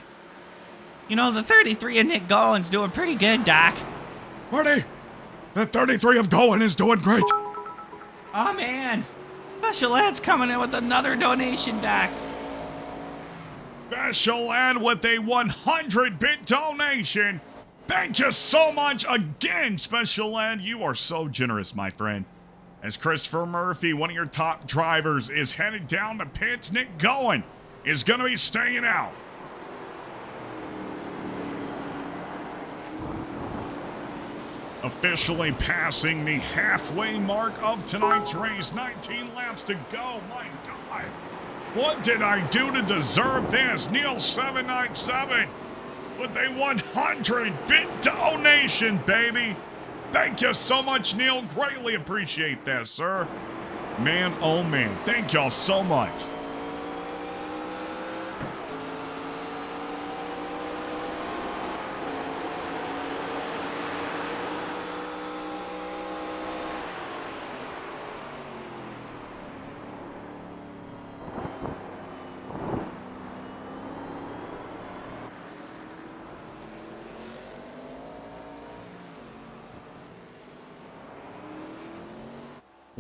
You know, the 33 of Nick Gowen's doing pretty good, Doc. Marty, the 33 of Gowen is doing great. Oh, man. Special Ed's coming in with another donation, Doc. Special Ed with a 100-bit donation. Thank you so much again, Special Ed. You are so generous, my friend. As Christopher Murphy, one of your top drivers, is headed down the pits, Nick Gowen is going to be staying out. Officially passing the halfway mark of tonight's race. 19 laps to go. My God. What did I do to deserve this? Neil 797 with a 100-bit donation, baby. Thank you so much, Neil. Greatly appreciate that, sir. Man, oh man. Thank y'all so much.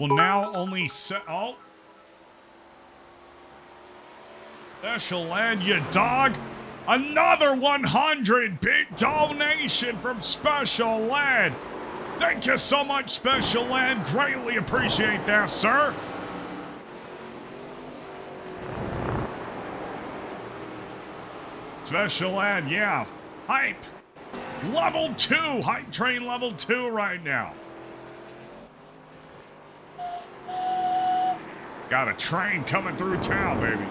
will now only set. Oh. Special Ed, you dog. Another 100. Big donation from Special Ed. Thank you so much, Special Ed. Greatly appreciate that, sir. Special Ed, yeah. Hype. Level 2. Hype train level 2 right now. Got a train coming through town, baby.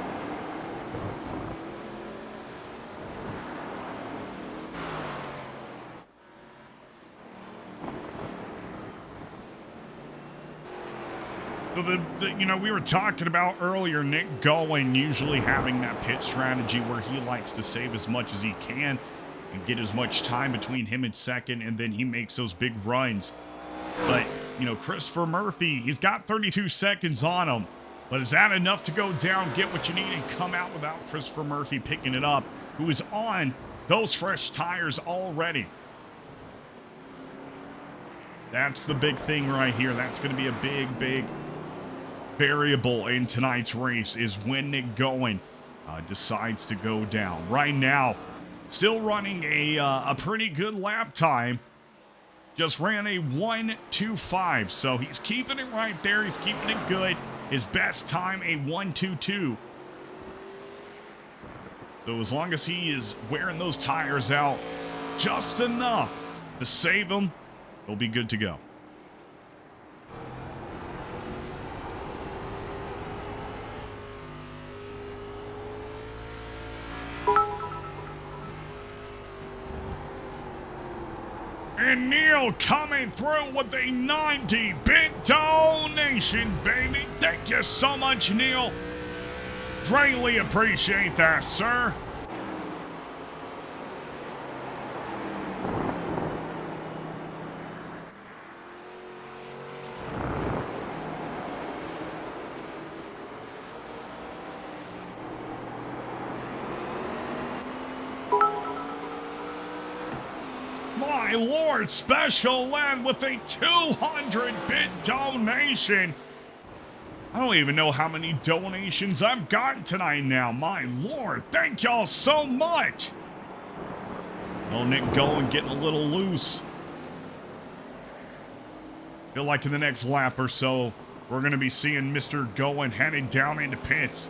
So we were talking about earlier, Nick Gowen usually having that pit strategy where he likes to save as much as he can and get as much time between him and second, and then he makes those big runs. But, Christopher Murphy, he's got 32 seconds on him. But is that enough to go down, get what you need, and come out without Christopher Murphy picking it up, who is on those fresh tires already? That's the big thing right here. That's going to be a big, big variable in tonight's race, is when Nick Gowen decides to go down. Right now, still running a pretty good lap time. Just ran a 1:25, so he's keeping it right there. He's keeping it good. His best time, a 1:22. So as long as he is wearing those tires out just enough to save him, he'll be good to go. And Neil coming through with a 90-bit donation, baby. Thank you so much, Neil. Greatly appreciate that, sir. My Lord, Special Ed with a 200-bit donation. I don't even know how many donations I've gotten tonight now. My Lord, thank y'all so much. Oh, Nick Gowen getting a little loose. Feel like in the next lap or so, we're going to be seeing Mr. Gowen headed down into pits.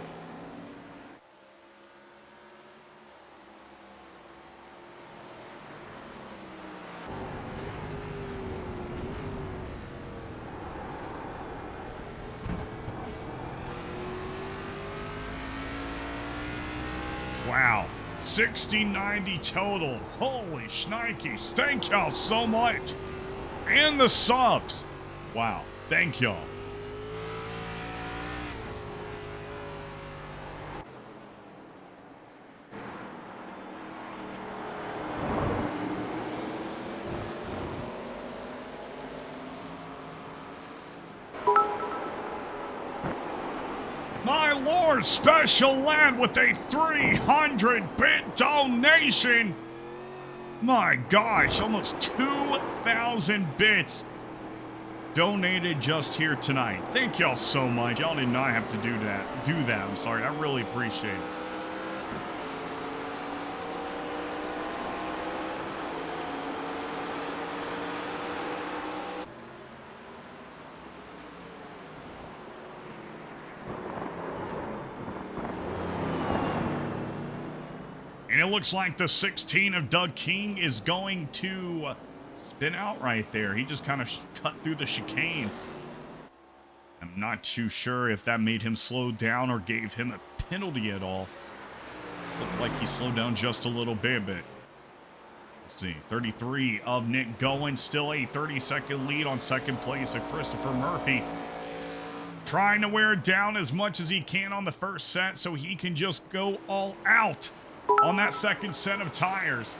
Wow, 60-90 total. Holy shnikes. Thank y'all so much. And the subs. Wow, thank y'all. My Lord, Special Ed with a 300-bit donation. My gosh, almost 2,000 bits donated just here tonight. Thank y'all so much. Y'all did not have to do that. I'm sorry. I really appreciate it. And it looks like the 16 of Doug King is going to spin out right there. He just kind of cut through the chicane. I'm not too sure if that made him slow down or gave him a penalty at all. Looked like he slowed down just a little bit, but let's see. 33 of Nick Gowen, still a 30-second lead on second place of Christopher Murphy. Trying to wear it down as much as he can on the first set so he can just go all out on that second set of tires.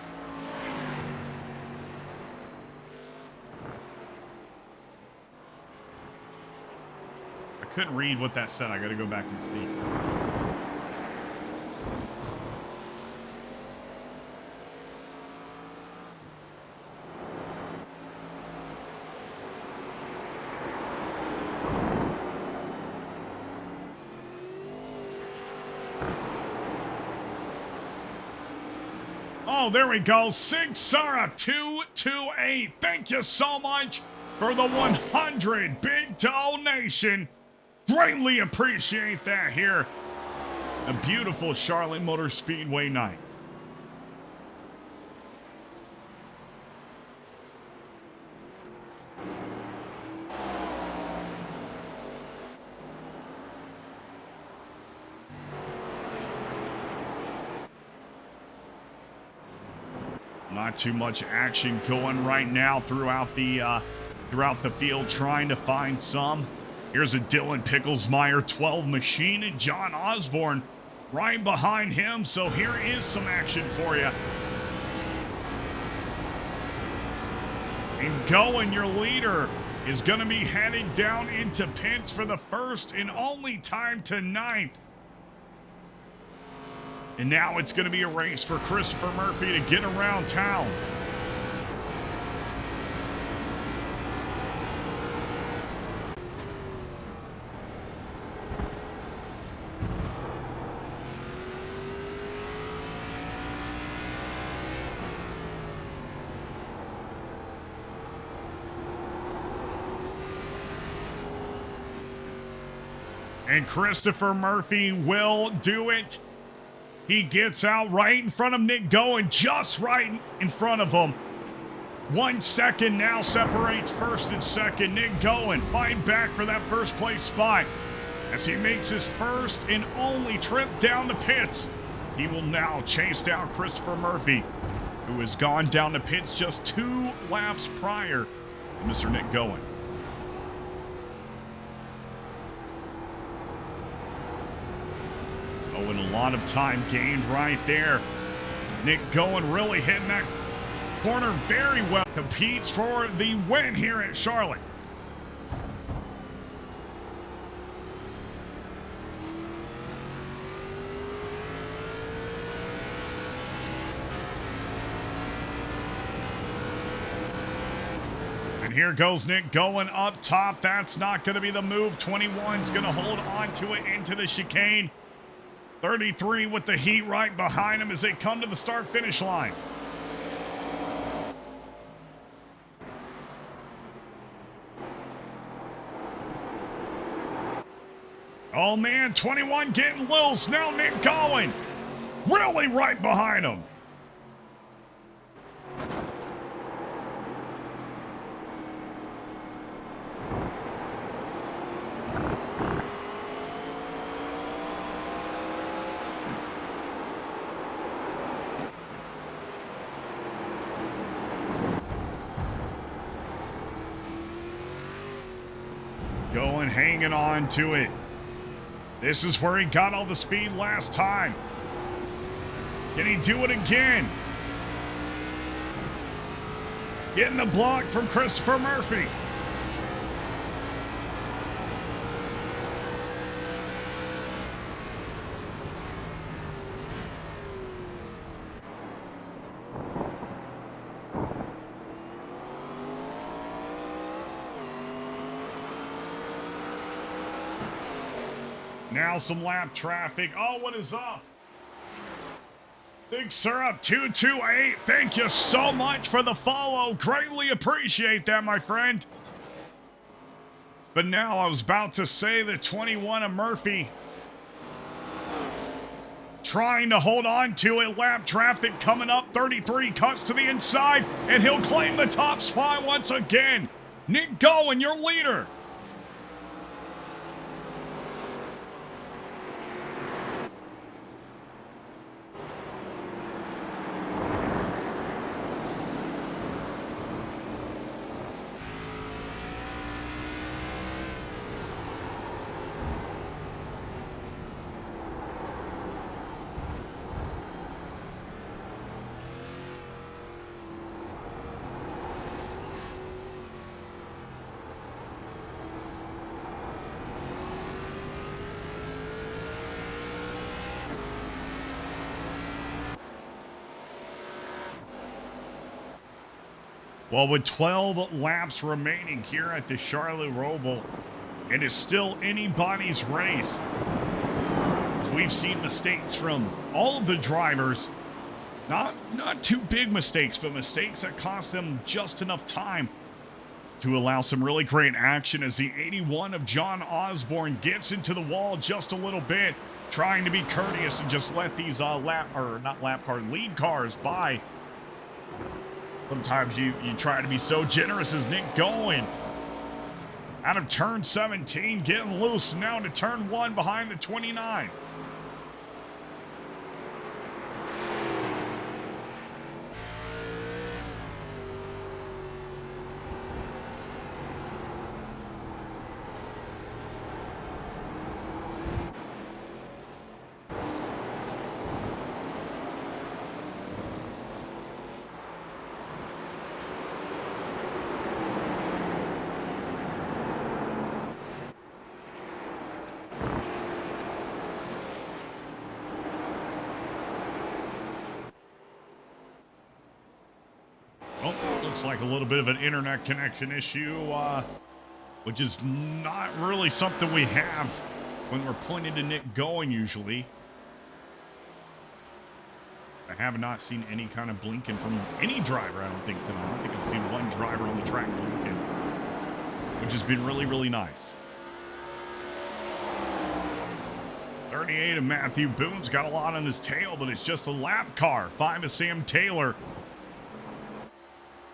I couldn't read what that said. I gotta go back and see. Oh, there we go. Sig Sarah 228. Thank you so much for the 100 big donation. Greatly appreciate that here. A beautiful Charlotte Motor Speedway night. Not too much action going right now throughout the field, trying to find some. Here's a Dylan Picklesmeyer 12 machine and John Osborne right behind him. So here is some action for you. And going, your leader is going to be headed down into pits for the first and only time tonight. And now it's going to be a race for Christopher Murphy to get around town. And Christopher Murphy will do it. He gets out right in front of Nick Goen, just right in front of him. 1 second now separates first and second. Nick Goen fighting back for that first place spot as he makes his first and only trip down the pits. He will now chase down Christopher Murphy, who has gone down the pits just 2 laps prior to Mr. Nick Goen. Oh, and a lot of time gained right there. Nick Goen really hitting that corner very well. Competes for the win here at Charlotte. And here goes Nick Goen up top. That's not going to be the move. 21's going to hold on to it into the chicane. 33 with the heat right behind him as they come to the start-finish line. Oh man, 21 getting loose. Now Nick Goen really right behind him. Goen hanging on to it. This is where he got all the speed last time. Can he do it again? Getting the block from Christopher Murphy. Now some lap traffic. Oh, what is up? Sig Syrup 228. Thank you so much for the follow. Greatly appreciate that, my friend. But now I was about to say that 21 of Murphy trying to hold on to it. Lap traffic coming up. 33 cuts to the inside, and he'll claim the top spot once again. Nick Goen, your leader. Well, with 12 laps remaining here at the Charlotte Roval, it is still anybody's race. As we've seen mistakes from all of the drivers Not too big mistakes, but mistakes that cost them just enough time to allow some really great action as the 81 of John Osborne gets into the wall just a little bit, trying to be courteous and just let these lead cars by. Sometimes you try to be so generous as Nick Gowen. Out of turn 17, getting loose now to turn 1 behind the 29. Well, looks like a little bit of an internet connection issue, which is not really something we have when we're pointing to Nick Gowen usually. I have not seen any kind of blinking from any driver, I don't think, tonight. I think I've seen one driver on the track blinking, which has been really, really nice. 38 of Matthew Boone's got a lot on his tail, but it's just a lap car. 5 of Sam Taylor.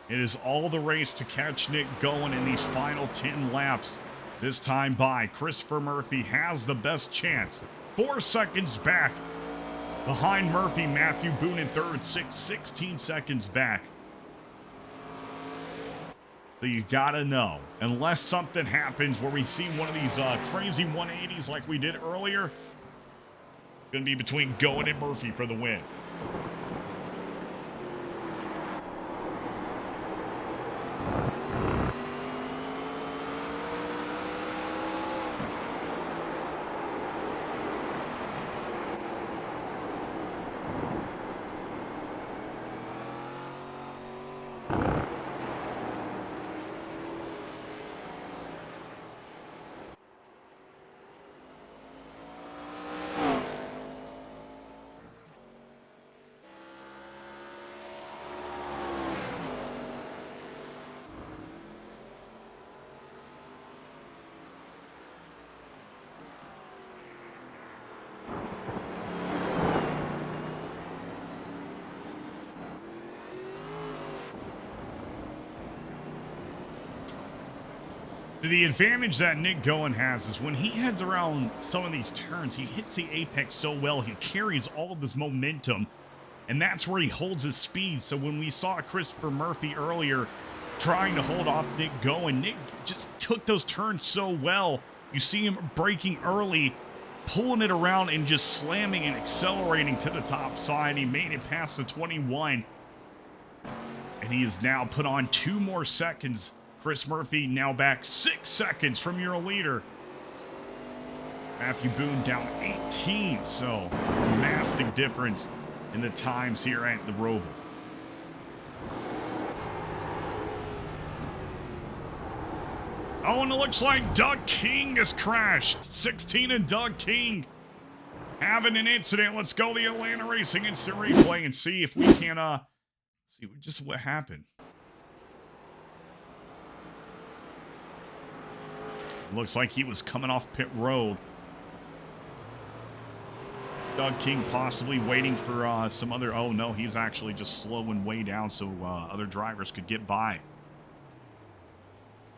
It is all the race to catch Nick Gowen in these final 10 laps. This time by Christopher Murphy has the best chance. 4 seconds back behind Murphy. Matthew Boone in third, 16 seconds back. So you gotta know, unless something happens where we see one of these crazy 180s like we did earlier, it's gonna be between Gowen and Murphy for the win. The advantage that Nick Gowen has is when he heads around some of these turns, he hits the apex so well, he carries all of this momentum, and that's where he holds his speed. So when we saw Christopher Murphy earlier trying to hold off Nick Gowen, Nick just took those turns so well. You see him braking early, pulling it around and just slamming and accelerating to the top side. He made it past the 21, and he has now put on 2 more seconds. Chris Murphy now back 6 seconds from your leader. Matthew Boone down 18, so dramatic difference in the times here at the Roval. Oh, and it looks like Doug King has crashed. 16 and Doug King having an incident. Let's go the Atlanta Racing instant replay and see if we can see just what happened. Looks like he was coming off pit road. Doug King possibly waiting for some other... Oh, no, he's actually just slowing way down so other drivers could get by.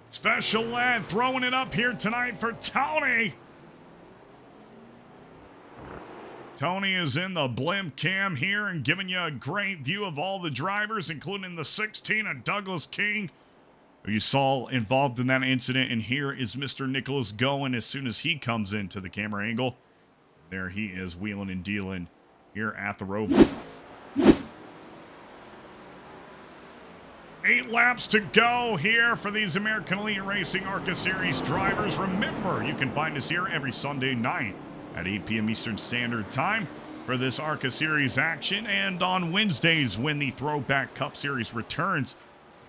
Special lad throwing it up here tonight for Tony. Tony is in the blimp cam here and giving you a great view of all the drivers, including the 16 of Douglas King, who you saw involved in that incident. And here is Mr. Nicholas Gowen as soon as he comes into the camera angle. There he is wheeling and dealing here at the Roval. 8 laps to go here for these American Elite Racing ARCA Series drivers. Remember, you can find us here every Sunday night at 8 p.m. Eastern Standard Time for this ARCA Series action. And on Wednesdays when the Throwback Cup Series returns,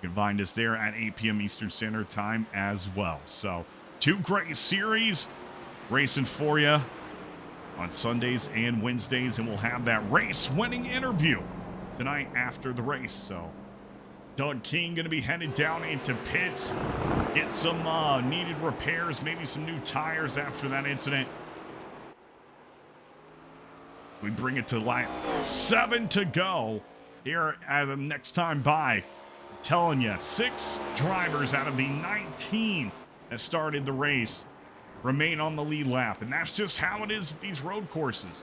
you can find us there at 8 p.m. Eastern Standard Time as well. So 2 great series racing for you on Sundays and Wednesdays, and we'll have that race-winning interview tonight after the race. So Doug King going to be headed down into pits, get some needed repairs, maybe some new tires after that incident. We bring it to lap 7 to go here at the next time by. I'm telling you, 6 drivers out of the 19 that started the race remain on the lead lap, and that's just how it is at these road courses.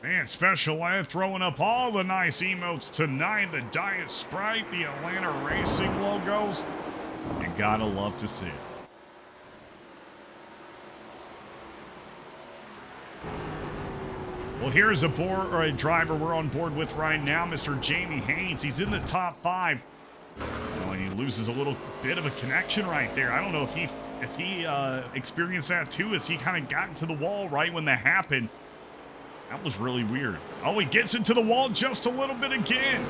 Man, Special Ed throwing up all the nice emotes tonight. The Diet Sprite, the Atlanta Racing logos. You gotta love to see it. Well, here's a driver we're on board with right now, Mr. Jamie Haynes. He's in the top 5. Well, he loses a little bit of a connection right there. I don't know if he experienced that too, as he kind of got into the wall right when that happened. That was really weird. Oh, he gets into the wall just a little bit again.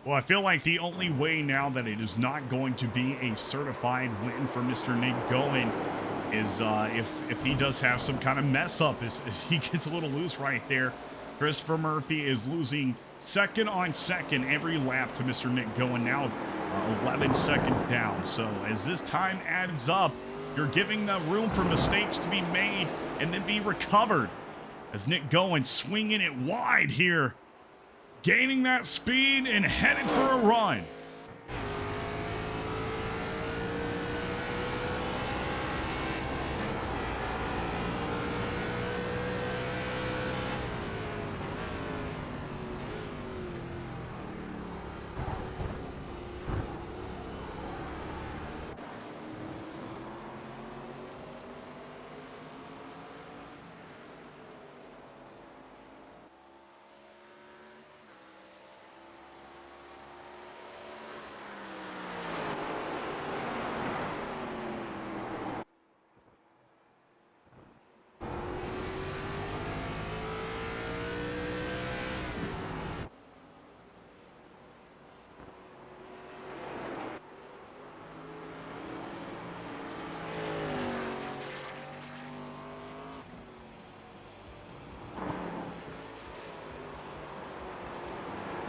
Well, I feel like the only way now that it is not going to be a certified win for Mr. Nick Goen is if he does have some kind of mess up, as he gets a little loose right there. Christopher Murphy is losing second on second every lap to Mr. Nick Goen, now 11 seconds down. So as this time adds up, you're giving the room for mistakes to be made and then be recovered. As Nick Goen swinging it wide here, gaining that speed and headed for a run.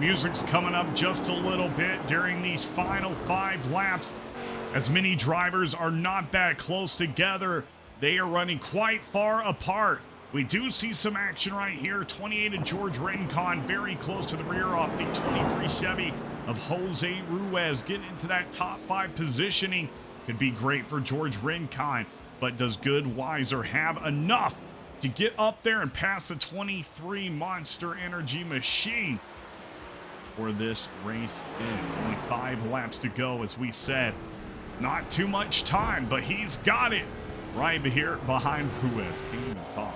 Music's coming up just a little bit during these final 5 laps. As many drivers are not that close together, they are running quite far apart. We do see some action right here. 28 of George Rincon very close to the rear off the 23 Chevy of Jose Ruiz. Getting into that top 5 positioning could be great for George Rincon, but does Goodweiser have enough to get up there and pass the 23 Monster Energy machine? For this race is only 5 laps to go, as we said. It's not too much time, but he's got it right here behind Ruiz. Can't even talk.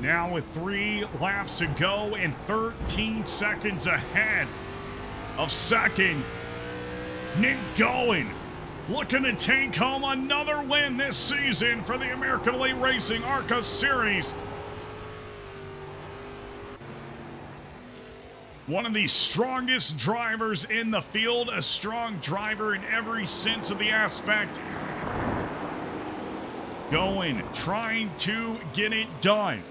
Now with 3 laps to go and 13 seconds ahead of second, Nick Gowen looking to take home another win this season for the American Elite Racing ARCA Series. One of the strongest drivers in the field, a strong driver in every sense of the aspect. Gowen trying to get it done.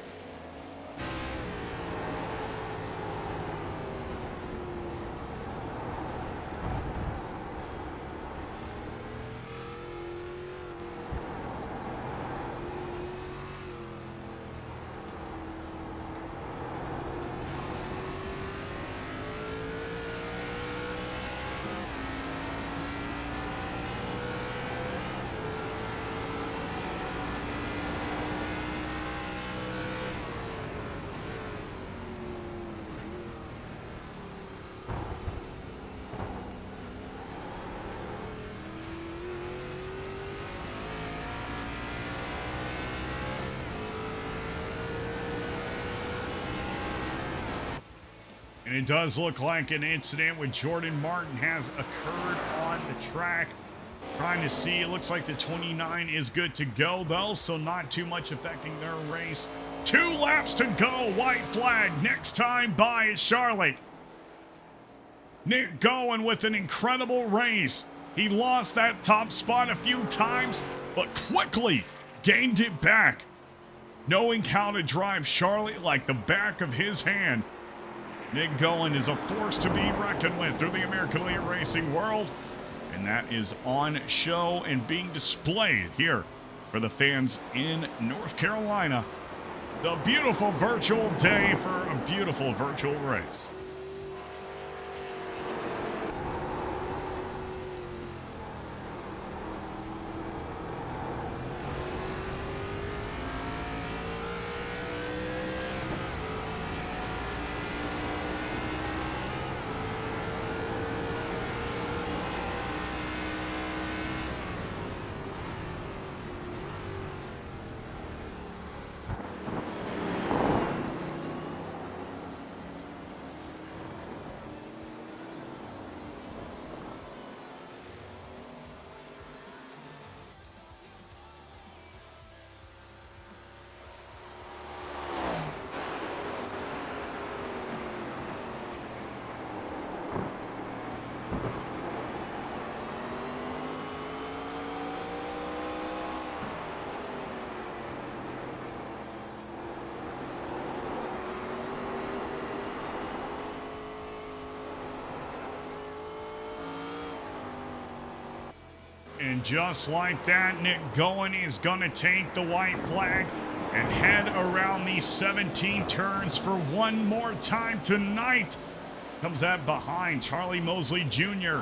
And it does look like an incident with Jordan Martin has occurred on the track. Trying to see, it looks like the 29 is good to go though, so not too much affecting their race. 2 laps to go, white flag, next time by at Charlotte. Nick Gowen with an incredible race. He lost that top spot a few times, but quickly gained it back. Knowing how to drive Charlotte like the back of his hand. Nick Gowen is a force to be reckoned with through the American Elite Racing world. And that is on show and being displayed here for the fans in North Carolina. The beautiful virtual day for a beautiful virtual race. And just like that, Nick Gowen is going to take the white flag and head around these 17 turns for one more time tonight. Comes that behind Charlie Mosley Jr.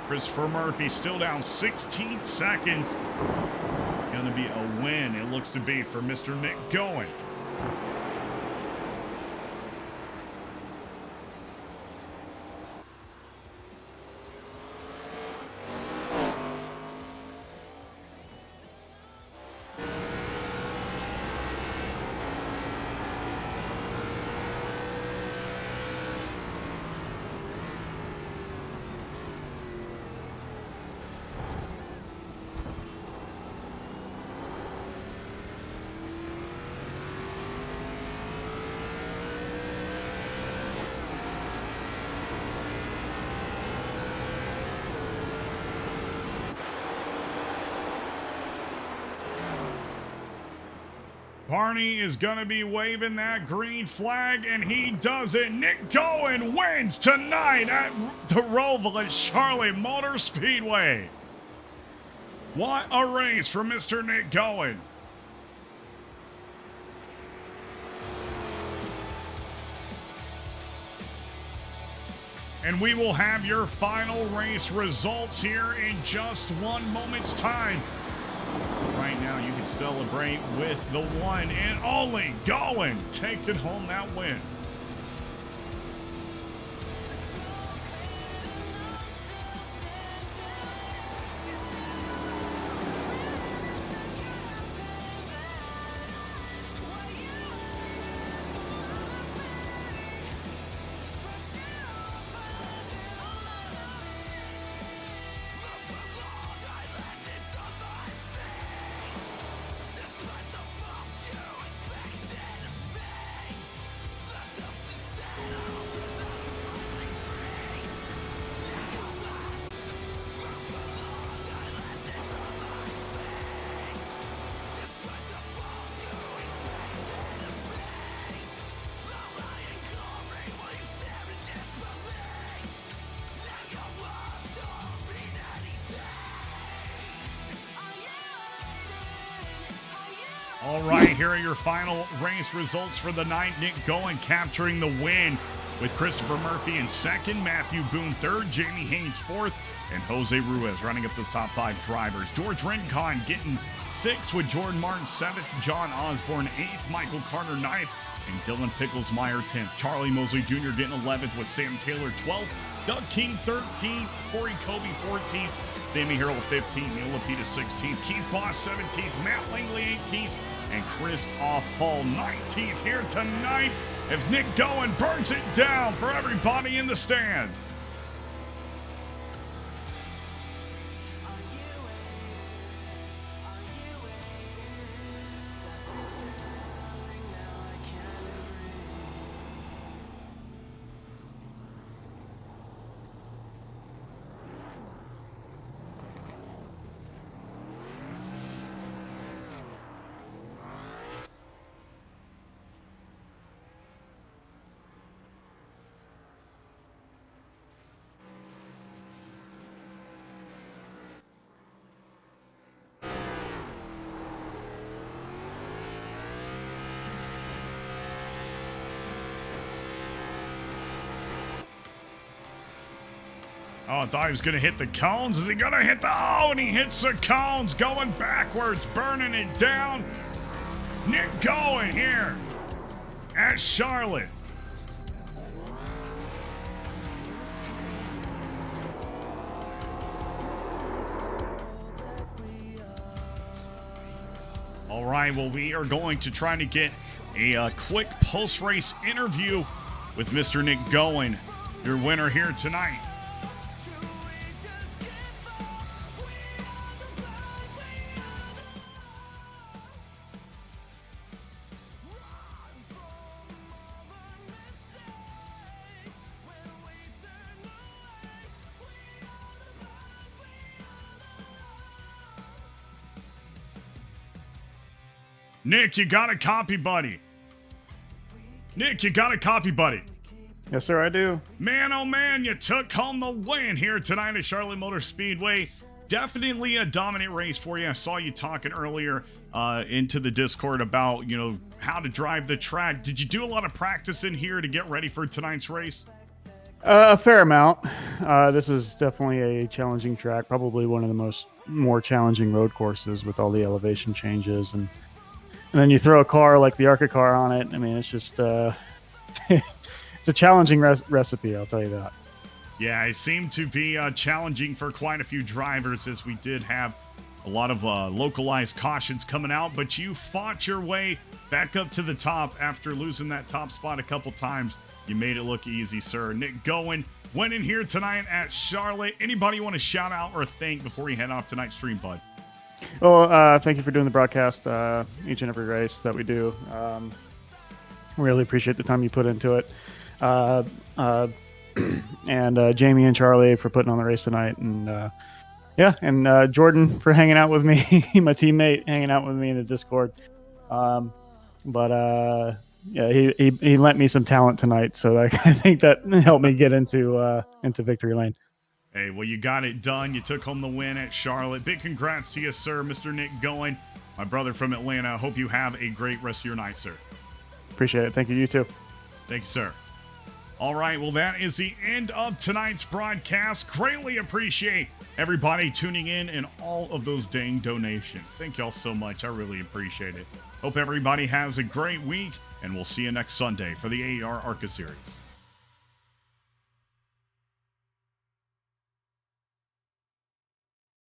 Christopher Murphy still down 16 seconds. It's going to be a win, it looks to be, for Mr. Nick Gowen. Barney is going to be waving that green flag, and he does it. Nick Gowen wins tonight at the Roval at Charlotte Motor Speedway. What a race for Mr. Nick Gowen. And we will have your final race results here in just one moment's time. Right now, you can celebrate with the one and only Gowen taking home that win. All right, here are your final race results for the night. Nick Goen capturing the win with Christopher Murphy in second, Matthew Boone third, Jamie Haynes fourth, and Jose Ruiz running up those top 5 drivers. George Rincon getting 6th with Jordan Martin 7th, John Osborne 8th, Michael Carter 9th, and Dylan Picklesmeyer 10th. Charlie Mosley Jr. getting 11th with Sam Taylor 12th, Doug King 13th, Corey Kobe 14th, Sammy Harrell 15th, Neil Lapita 16th, Keith Boss 17th, Matt Langley 18th, and Christoph Hall 19th here tonight as Nick Goen burns it down for everybody in the stands. Oh, I thought he was going to hit the cones. Is he going to hit the... Oh, and he hits the cones, going backwards, burning it down. Nick Goen here at Charlotte. All right, well, we are going to try to get a quick post-race interview with Mr. Nick Goen, your winner here tonight. Nick, you got a copy, buddy. Nick, you got a copy, buddy. Yes, sir, I do. Man, oh man, you took home the win here tonight at Charlotte Motor Speedway. Definitely a dominant race for you. I saw you talking earlier into the Discord about, how to drive the track. Did you do a lot of practice in here to get ready for tonight's race? A fair amount. This is definitely a challenging track, probably one of the more challenging road courses with all the elevation changes. And then you throw a car like the ARCA car on it. I mean, it's just it's a challenging recipe, I'll tell you that. Yeah, it seemed to be challenging for quite a few drivers, as we did have a lot of localized cautions coming out, but you fought your way back up to the top after losing that top spot a couple times. You made it look easy, sir. Nick Goen went in here tonight at Charlotte. Anybody you want to shout out or thank before you head off tonight's stream, bud? Well, thank you for doing the broadcast each and every race that we do. Really appreciate the time you put into it. And Jamie and Charlie for putting on the race tonight. And and Jordan for hanging out with me, my teammate, hanging out with me in the Discord. He lent me some talent tonight, so I think that helped me get into victory lane. Hey, well, you got it done. You took home the win at Charlotte. Big congrats to you, sir, Mr. Nick Goen, my brother from Atlanta. Hope you have a great rest of your night, sir. Appreciate it. Thank you. You too. Thank you, sir. All right, well, that is the end of tonight's broadcast. Greatly appreciate everybody tuning in and all of those dang donations. Thank y'all so much. I really appreciate it. Hope everybody has a great week, and we'll see you next Sunday for the ARCA Series.